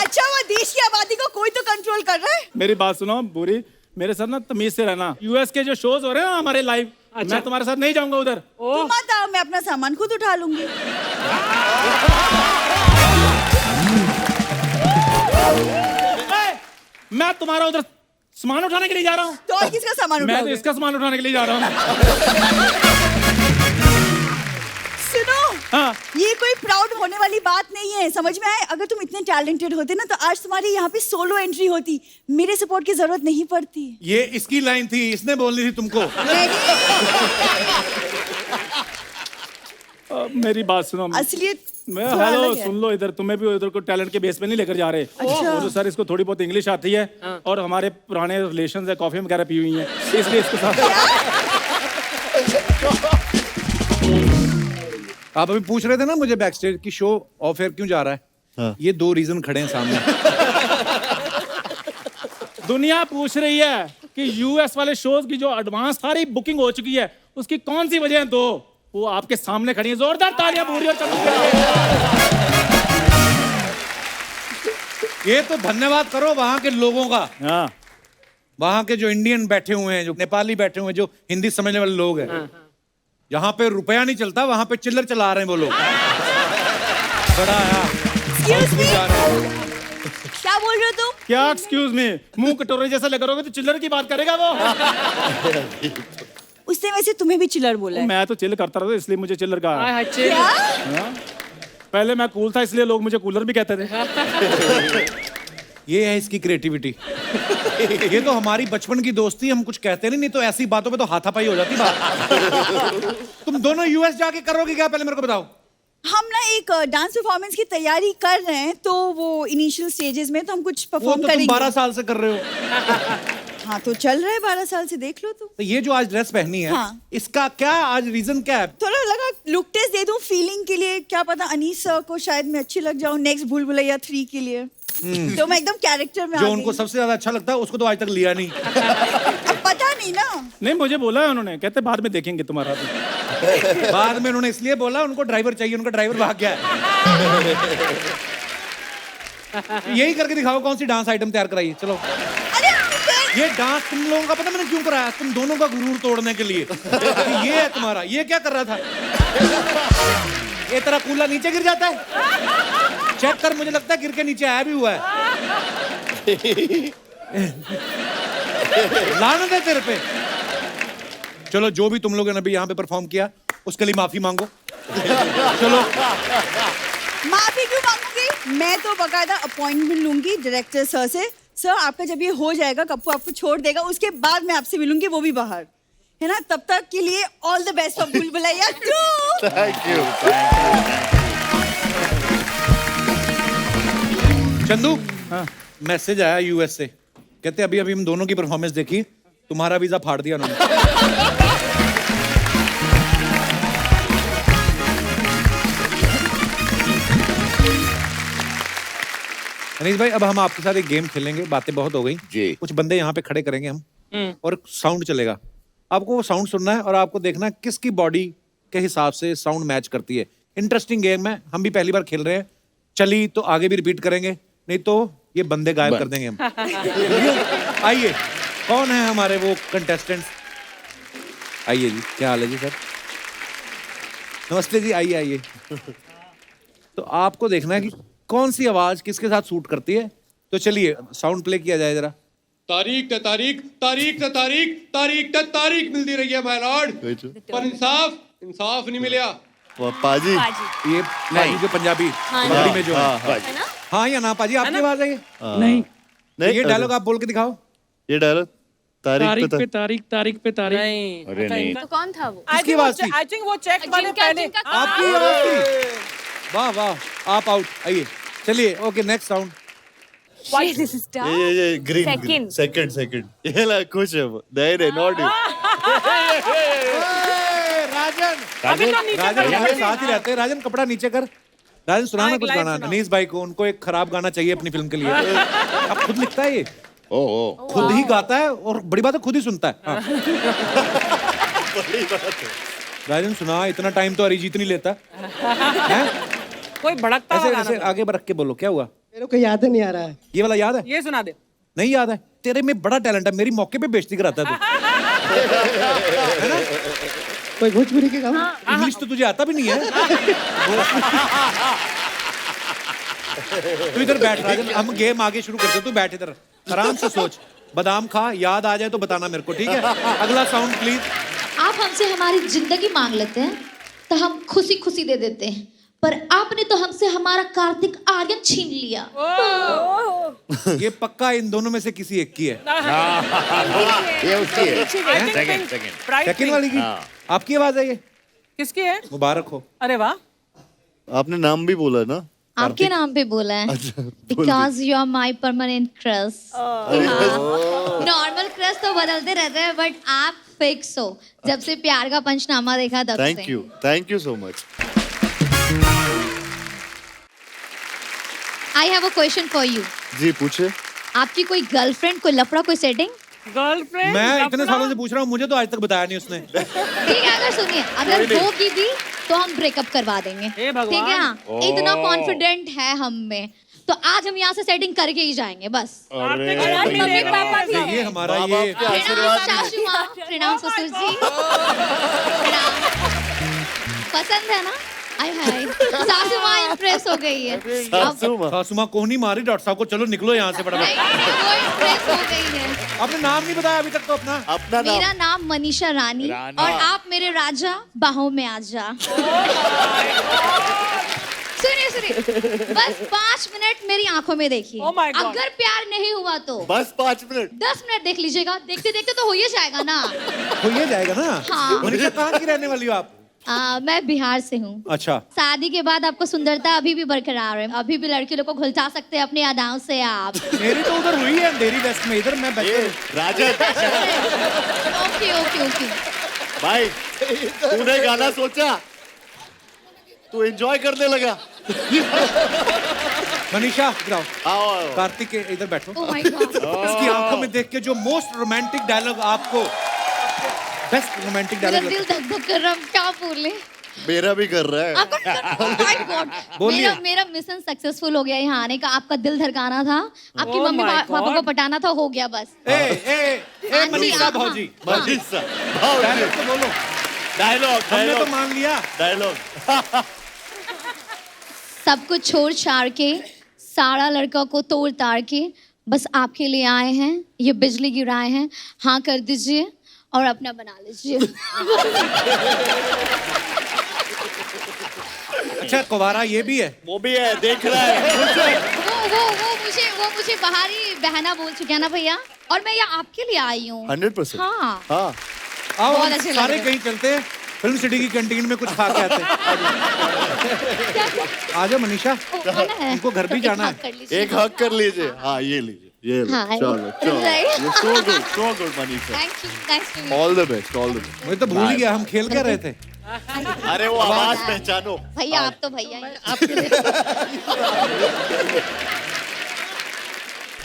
अच्छा, वो देश की आबादी को कोई तो कंट्रोल कर रहा है। मेरी बात सुनो बुरी, मेरे साथ ना तमीज से रहना। यूएस के जो शोज हो रहे हैं ना हमारे लाइव, मैं तुम्हारे साथ नहीं जाऊंगा उधर। तुम मत आओ, मैं अपना सामान खुद उठा लूंगी। मैं तुम्हारा उधर सामान उठाने के लिए जा रहा हूँ। तो और किसका सामान मैं तो उठाओगे? इसका सामान उठाने के लिए जा रहा हूँ। सुनो, हाँ। ये कोई प्राउड होने वाली बात नहीं है, समझ में आए? अगर तुम इतने टैलेंटेड होते ना, तो आज तुम्हारी यहाँ पे सोलो एंट्री होती, मेरे सपोर्ट की जरूरत नहीं पड़ती। ये इसकी लाइन थी, इसने बोलनी थी तुमको। मेरी बात सुनो। असलियत मैं थोड़ा हेलो अलग है। सुन लो, इधर तुम्हें भी उधर को टैलेंट के बेस पे नहीं लेकर जा रहे। अच्छा। तो सर, इसको थोड़ी बहुत इंग्लिश आती है, और हमारे पुराने रिलेशंस है, कॉफी वगैरह पी हुई हैं, इसलिए इसके साथ। आप अभी पूछ रहे थे ना मुझे बैक स्टेज की शो ऑफ एयर क्यों जा रहा है? हाँ। ये 2 रीजन खड़े हैं सामने। दुनिया पूछ रही है कि यूएस वाले शोज की जो एडवांस सारी बुकिंग हो चुकी है, उसकी कौन सी वजह है? तो वो आपके सामने खड़ी है। जोरदार तालियां पूरी और चंदू के लिए। ये तो धन्यवाद करो वहां के लोगों का, हाँ। वहां के जो इंडियन बैठे हुए हैं, जो नेपाली बैठे हुए हैं, जो हिंदी समझने वाले लोग हैं। जहां पे रुपया नहीं चलता, वहां पे चिल्लर चला रहे हैं वो लोग। बड़ा आया। Excuse me? क्या बोल रहे हो तुम? क्या एक्सक्यूज मी? मुंह कटोरे जैसा लगा रहोगे तो चिल्लर की बात करेगा वो। उसने वैसे तुम्हें भी चिल्लर बोला है। मैं तो चिल करता रहा, इसलिए मुझे चिल्लर कहा। क्या? पहले मैं कूल था, इसलिए लोग मुझे कूलर भी कहते थे। ये है इसकी क्रिएटिविटी। ये तो हमारी बचपन की दोस्ती, हम कुछ कहते नहीं तो ऐसी बातों पे तो हाथापाई हो जाती बात। तुम दोनों यूएस जाके करोगे क्या, पहले मेरे को बताओ। हम ना एक डांस परफॉर्मेंस की तैयारी कर रहे हैं, तो वो इनिशियल स्टेजेस में तो हम कुछ वो परफॉर्म तो तुम करेंगे। 12 साल से कर रहे हो। हाँ, तो चल रहा है 12 साल से, देख लो तुम। तो ये जो आज ड्रेस पहनी है, हाँ। इसका क्या आज रीजन क्या है? थोड़ा लगा लुक टेस्ट दे दूं फीलिंग के लिए, क्या पता अनीस सर को शायद मैं अच्छी लग जाऊं नेक्स्ट भूल भुलैया 3 के लिए। तो मैं एकदम कैरेक्टर में आ जो गई। उनको सबसे ज्यादा अच्छा लगता है उसको तो आज तक लिया नहीं। अब पता नहीं ना। नहीं मुझे बोला है उन्होंने, कहते बाद में देखेंगे तुम्हारा भी। बाद में उन्होंने इसलिए बोला उनको ड्राइवर चाहिए, उनका ड्राइवर भाग गया है। यही करके दिखाओ कौन सी डांस आइटम तैयार कराई। चलो अरे ये डांस तुम लोगों का पता मैंने क्यों कराया, तुम दोनों का गुरूर तोड़ने के लिए। ये है तुम्हारा, ये क्या कर रहा था? ये तेरा कूला नीचे गिर जाता है, चेक कर, मुझे लगता है गिर के नीचे आया भी हुआ है। लानत है तेरे पे। चलो जो भी तुम लोगों ने अभी यहाँ पे परफॉर्म किया उसके लिए माफी मांगो। चलो माफी क्यों मांगूंगी, मैं तो बकायदा अपॉइंटमेंट लूंगी डायरेक्टर सर से। सर आपका जब ये हो जाएगा, कप्पू आपको छोड़ देगा, उसके बाद मैं आपसे मिलूंगी, वो भी बाहर, है ना? तब तक के लिए ऑल द बेस्ट फॉर भूल Bhulaiyaa 2। Thank you. Chandu, message आया यूएस से, कहते अभी अभी हम दोनों की परफॉर्मेंस देखी, तुम्हारा वीजा फाड़ दिया उन्होंने। अनीस भाई अब हम आपके साथ एक गेम खेलेंगे, बातें बहुत हो गई जी। कुछ बंदे यहाँ पे खड़े करेंगे हम और साउंड चलेगा, आपको वो साउंड सुनना है और आपको देखना है किसकी बॉडी के हिसाब से साउंड मैच करती है। इंटरेस्टिंग गेम है, हम भी पहली बार खेल रहे हैं, चली तो आगे भी रिपीट करेंगे, नहीं तो ये बंदे गायब कर देंगे हम। आइए, कौन है हमारे वो कंटेस्टेंट्स? आइए जी, क्या हाल है जी सर? नमस्ते जी, आइए आइए। तो आपको देखना है कि कौन सी आवाज किसके साथ सूट करती है, तो चलिए साउंड प्ले किया जाए जरा। तारीख त तारीख तारीख त तारीख तारीख त तारीख मिलती रही है माय लॉर्ड, पर इंसाफ नहीं मिला। पाजी ये पाजी जो पंजाबी पंजाबी में जो है, हाँ या ना पाजी? आपकी आवाज है ये? नहीं नहीं, ये डायलॉग आप बोल के दिखाओ। ये डायलॉग तारीख पे तारीख तारीख पे तारीख। नहीं, अरे नहीं। तो कौन था वो? किसकी आवाज थी? आई थिंक वो चेक वाले जिनका- पहले। जिनका- आपकी आवाज थी? वाह वाह, आप आउट। आइए चलिए, ओके नेक्स्ट साउंड। ये ग्रीन Second. सेकंड ये ला कुछ है वो। नहीं नॉट यू। राजन, अभी तो नीचे राजन कर हमारे लो। साथ ही रहते हैं। राजन कपड़ा नीचे कर। राजन सुनाना एक कुछ लाइन गाना सुनाओ। अनीस भाई को, उनको एक खराब गाना चाहिए अपनी फिल्म के लिए। अब खुद लिखता है ये, ओ खुद ही गाता है और बड़ी बात है खुद ही सुनता है। हाँ। राजन सुना, इतना टाइम तो अरिजीत नहीं लेता है? कोई भड़कता हुआ ऐसे गाना ऐसे सुना। आगे रख के बोलो, क्या हुआ? मेरे को याद नहीं आ रहा है। ये वाला याद है? ये सुना दे। नहीं याद है? तेरे में बड़ा टैलेंट है, मेरी मौके पे बेइज्जती कराता है कोई भोजपुरी के गाना? तू। इंग्लिश तो तुझे आता भी नहीं है। तू इधर बैठ राजन, हम गेम आगे शुरू करते हैं, तू बैठ इधर आराम से सोच, बादाम खा, याद आ जाए तो बताना मेरे को, ठीक है? अगला साउंड प्लीज। आप हमसे हमारी जिंदगी मांग लेते हैं तो हम खुशी खुशी दे देते हैं, पर आपने तो हमसे हमारा कार्तिक आर्यन छीन लिया। ये पक्का इन दोनों में से किसी एक की है। ये उसकी है। I think second pink. Second Bright second pink. वाली की आपकी आवाज है ये? किसकी है? मुबारक हो। अरे वाह, आपने नाम भी बोला ना? आपके नाम पे बोला है, because you are my permanent crush. Normal crush तो बदलते रहते हैं, बट आप फिक्स हो। जब से प्यार का पंचनामा देखा तब से। Thank you so much. I have a question for you. जी पूछे। आपकी कोई गर्लफ्रेंड, कोई लफड़ा, कोई सेटिंग? गर्लफ्रेंड। मैं इतने सालों से पूछ रहा हूँ, मुझे तो आज तक बताया नहीं उसने। ठीक है, अगर सुनिए, अगर वो की भी तो हम ब्रेकअप करवा देंगे। हे भगवान। ठीक है, हाँ, इतना कॉन्फिडेंट है हम में, तो आज हम यहाँ से सेटिंग करके ही जाएंगे बस। कार्तिक आर्यन मम्मी पापा भी ये हमारा माँ बाप ये के आशीर्वाद प्रणाम सासू माँ, प्रणाम ससुर जी। प्रणाम। पसंद है ना? आय हाय, सासू माँ इम्प्रेस हो गई है। सासू माँ। सासुमा को नहीं मारी डॉक्टर साहब को, चलो निकलो यहाँ से नहीं, फटाफट। नहीं, वो इम्प्रेस हो गई है। आपने नाम नहीं बताया अभी तक तो अपना। अपना नाम। मेरा नाम मनीषा रानी, रानी। और आप मेरे राजा, बाहों में आजा। सुनिए सुनिए, बस 5 मिनट मेरी आंखों में देखिए। Oh my God. अगर प्यार नहीं हुआ तो बस 5 मिनट। 10 मिनट देख लीजिएगा, देखते देखते तो हो ही जाएगा ना। हो ये जाएगा ना? हाँ। मनीषा कहाँ की रहने वाली हो आप? मैं बिहार से हूँ। अच्छा, शादी के बाद आपको सुंदरता अभी भी बरकरार है, अभी भी लड़के लोग को घुलचा सकते हैं अपनी अदाओं से आप। मेरी तो उधर हुई है अंधेरी वेस्ट में, इधर मैं बैठे। राजन ओके ओके ओके। भाई तूने गाना सोचा? तू एंजॉय करने लगा। मनीषा इधर आओ। आओ। कार्तिक के इधर बैठो। Oh my God. इसकी आंखों में देख के जो मोस्ट रोमांटिक डायलॉग आपको, बेस्ट रोमांटिक मेरा डायलॉग दिल धक धक कर रहा है, क्या बोले? मेरा भी कर रहा है। आपका my God. बोलिए। मेरा मिशन सक्सेसफुल हो गया यहाँ आने का। आपका दिल धड़काना था, आपकी Oh मम्मी my पापा God. को पटाना था, हो गया बस। ए मनीषा हाँ, भौजी, मनीषा, डायलॉग तो बोलो। डायलॉग, हमने तो मान लिया। डायलॉग। सब कुछ छोड़ छाड़ के, सारा लड़का को तोड़ ताड़ के, बस आपके लिए आए हैं, ये बिजली गिराए हैं, हाँ कर दीजिए और अपना बना लीजिए। अच्छा कुवारा ये भी है? वो भी है, देख रहा है। वो मुझे बाहरी बहना बोल चुके हैं ना भैया, और मैं यहाँ आपके लिए आई हूँ। 100%। हाँ। हाँ। आओ बहुत हम अच्छे लग सारे रहे हैं। कहीं चलते हैं, फिल्म सिटी की कैंटीन में कुछ खा के आते हैं। आ जाओ मनीषा, आना है? उनको घर भी तो जाना एक है। हक कर लीजिए। एक हक कर लीजिए। हाँ ये लीजिए, ये लो। हाँ, चलो चलो। right. ये so good Manisha. Thank you, nice to meet you. All the best, all the best. मुझे तो भूल ही गया हम खेल क्या रहे थे। अरे वो आवाज पहचानो। भैया आप तो भैया ही हैं, आपके लिए।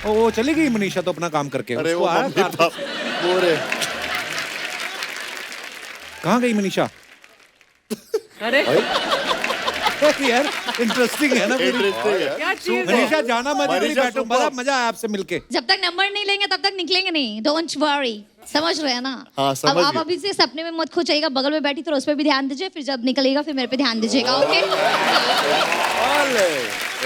वो चली गई मनीषा तो अपना काम करके। अरे उसको वो आया मम्मी कार्तिक। पापा बोरे। कहाँ गई मनीषा? अरे यार इंटरेस्टिंग है ना पूरी। Interesting है। क्या चीज है? मनीषा जाना मत, इधर ही मनीषा बैठो, बड़ा मजा आया आपसे मिलके। जब तक नंबर नहीं लेंगे तब तक निकलेंगे नहीं, डोंट वरी। समझ रहे हैं ना? हाँ, समझ अब आप गए। अभी से सपने में मत खो जाइएगा, बगल में बैठी तो उस पर भी ध्यान दीजिए, फिर जब निकलेगा फिर मेरे पे ध्यान दीजिएगा, ओके?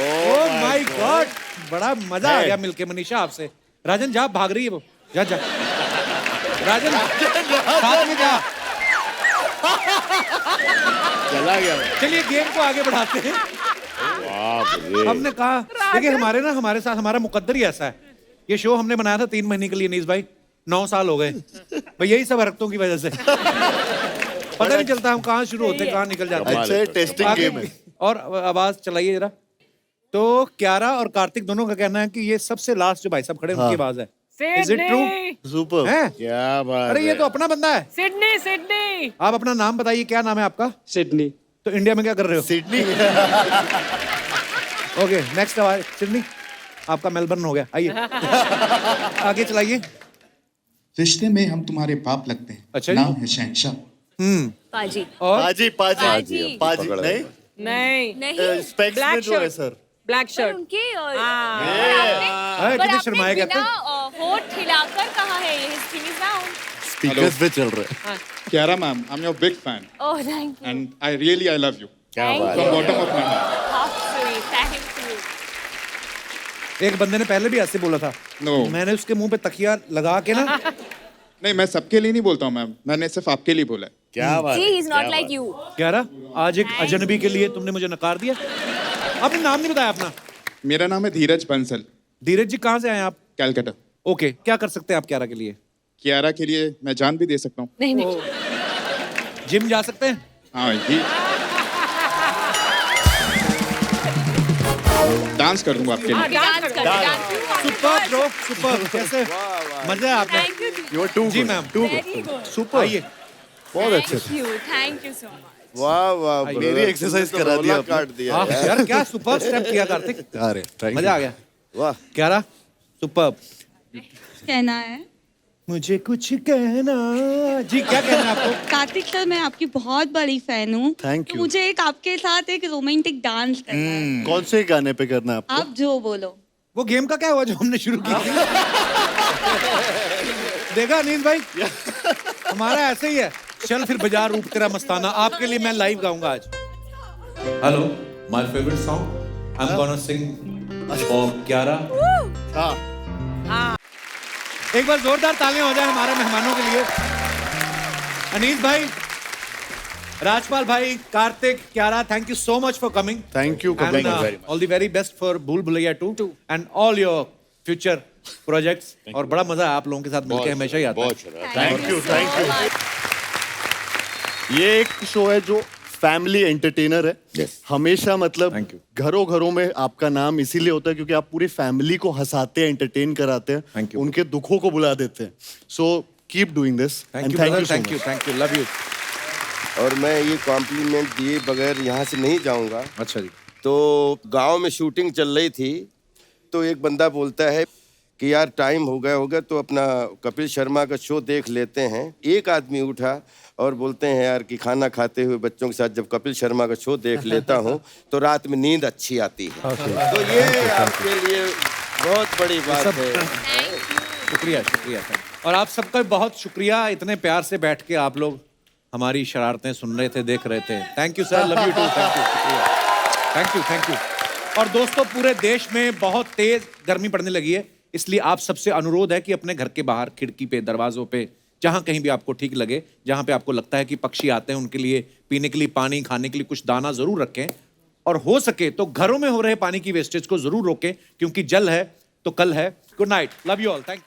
ओह माय गॉड, बड़ा मजा आ गया मिलके मनीषा आपसे। राजन जा, भाग रही है वो, जा जा। राजन साथ में जा। चला गया। चलिए गेम को आगे बढ़ाते हैं। हमने कहा देखिए हमारे साथ हमारा मुकद्दर ही ऐसा है। ये शो हमने बनाया था 3 महीने के लिए नीस भाई, 9 साल हो गए भाई, यही सब हरकतों की वजह से। पता नहीं चलता हम कहाँ शुरू होते कहाँ निकल जाते हैं। अच्छा टेस्टिंग आगे गेम है। और आवाज चलाइए जरा। तो क्यारा और कार्तिक दोनों का कहना है कि ये सबसे लास्ट जो भाई साहब खड़े हैं उनकी आवाज है। Is it true? सुपर। है? क्या बात अरे ये है। तो अपना बंदा है। Sydney Sydney. आप अपना नाम बताइए, क्या नाम है आपका? सिडनी। तो इंडिया में क्या कर रहे हो? सिडनी। ओके नेक्स्ट आवाज सिडनी, आपका मेलबर्न हो गया। आइए आगे चलाइए। रिश्ते में हम तुम्हारे बाप लगते हैं। अच्छा जी। नाम है शहंशाह। पाजी। और पाजी पाजी पाजी। पाजी नहीं नहीं नहीं, स्पेक्स में Black जो है shirt. सर। ब्लैक पर शर्ट। उनके अरे, पर कितने आपने शर्माए कहते हैं। बिना होठ हिलाकर कहा है ये थिंग इज डाउन। स्पीकर्स पे चल रहा है। Kiara ma'am, I'm your big fan oh thank you. and I love you क्या Thank बात from है। bottom of my heart. Half sweet, thank you. एक बंदे ने पहले भी ऐसे बोला था। No. मैंने उसके मुंह पे तकिया लगा के ना। नहीं, मैं सबके लिए नहीं बोलता हूँ मैम, मैंने सिर्फ आपके लिए बोला है। क्या बात सी है। He is not like you. Kiara आज एक अजनबी के लिए तुमने मुझे नकार दिया। आपने नाम नहीं बताया अपना। मेरा नाम है धीरज बंसल, धीरज जी कहाँ से आए आप? कैलकाटा। ओके क्या कर सकते हैं आप क्यारा के लिए? कियारा के लिए मैं जान भी दे सकता हूँ। नहीं नहीं। जिम जा सकते हैं? हाँ ये डांस कर दूंगा आपके लिए। डांस कर डांस। Super bro super. कैसे मजा है आपने? Thank you you are too जी ma'am too very good. Super. आइए बहुत अच्छे थे। Thank you so much. वाह वाह मेरी एक्सरसाइज करा दी आपने। काट दिया हाँ, यार क्या सुपर स्टेप किया कार्तिक, अरे मजा आ गया। वाह। क्यारा सुपर। कहना है मुझे कुछ कहना जी, क्या कहना है आपको? कार्तिक सर, मैं आपकी बहुत बड़ी फैन हूँ। Thank you. मुझे एक आपके साथ एक रोमांटिक डांस करना है। कौन से गाने पे करना है आपको? आप जो बोलो। वो गेम का क्या हुआ जो हमने शुरू की थी? देखा अनीस भाई, हमारा ऐसे ही है। चल फिर बाजार रूप तेरा मस्ताना आपके लिए मैं लाइव गाऊंगा आज। Hello my favourite song I am gonna sing for Kiara. एक बार जोरदार तालियां हो जाए हमारे मेहमानों के लिए। अनीस भाई, राजपाल भाई, Kartik, Kiara, thank you so much for coming. Thank you And all the very best for Bhool Bhulaiya 2 and all your future projects। और बड़ा मजा है आप लोगों के साथ मिलके, हमेशा ही आता है। बहुत शुक्रिया। Thank you thank you. ये एक शो है जो फैमिली एंटरटेनर है। Yes. हमेशा मतलब Thank you. घरों घरों में आपका नाम इसीलिए होता है क्योंकि आप पूरी फैमिली को हंसाते हैं, एंटरटेन कराते हैं, Thank you. उनके दुखों को बुला देते हैं। So keep doing this Thank and you, thank brother. You Thank you, thank you, love you। और मैं ये कॉम्प्लीमेंट दिए बगैर यहाँ से नहीं जाऊँगा। अच्छा जी। तो गांव में शूटिंग चल रही थी, तो एक बंदा बोलता है कि यार टाइम हो गया तो अपना कपिल शर्मा का शो देख लेते हैं। एक आदमी उठा और बोलते हैं यार कि खाना खाते हुए बच्चों के साथ जब कपिल शर्मा का शो देख लेता हूँ तो रात में नींद अच्छी आती है। तो ये आपके लिए बहुत बड़ी बात है। शुक्रिया शुक्रिया सर। और आप सबका बहुत शुक्रिया, इतने प्यार से बैठ के आप लोग हमारी शरारतें सुन रहे थे, देख रहे थे। Thank you sir, love you too, thank you, शुक्रिया, थैंक यू। और दोस्तों, पूरे देश में बहुत तेज गर्मी पड़ने लगी है, इसलिए आप सबसे अनुरोध है कि अपने घर के बाहर, खिड़की पे, दरवाजों पे, जहां कहीं भी आपको ठीक लगे, जहां पे आपको लगता है कि पक्षी आते हैं, उनके लिए पीने के लिए पानी, खाने के लिए कुछ दाना जरूर रखें। और हो सके तो घरों में हो रहे पानी की वेस्टेज को जरूर रोकें, क्योंकि जल है तो कल है। Good night, love you all, thank you.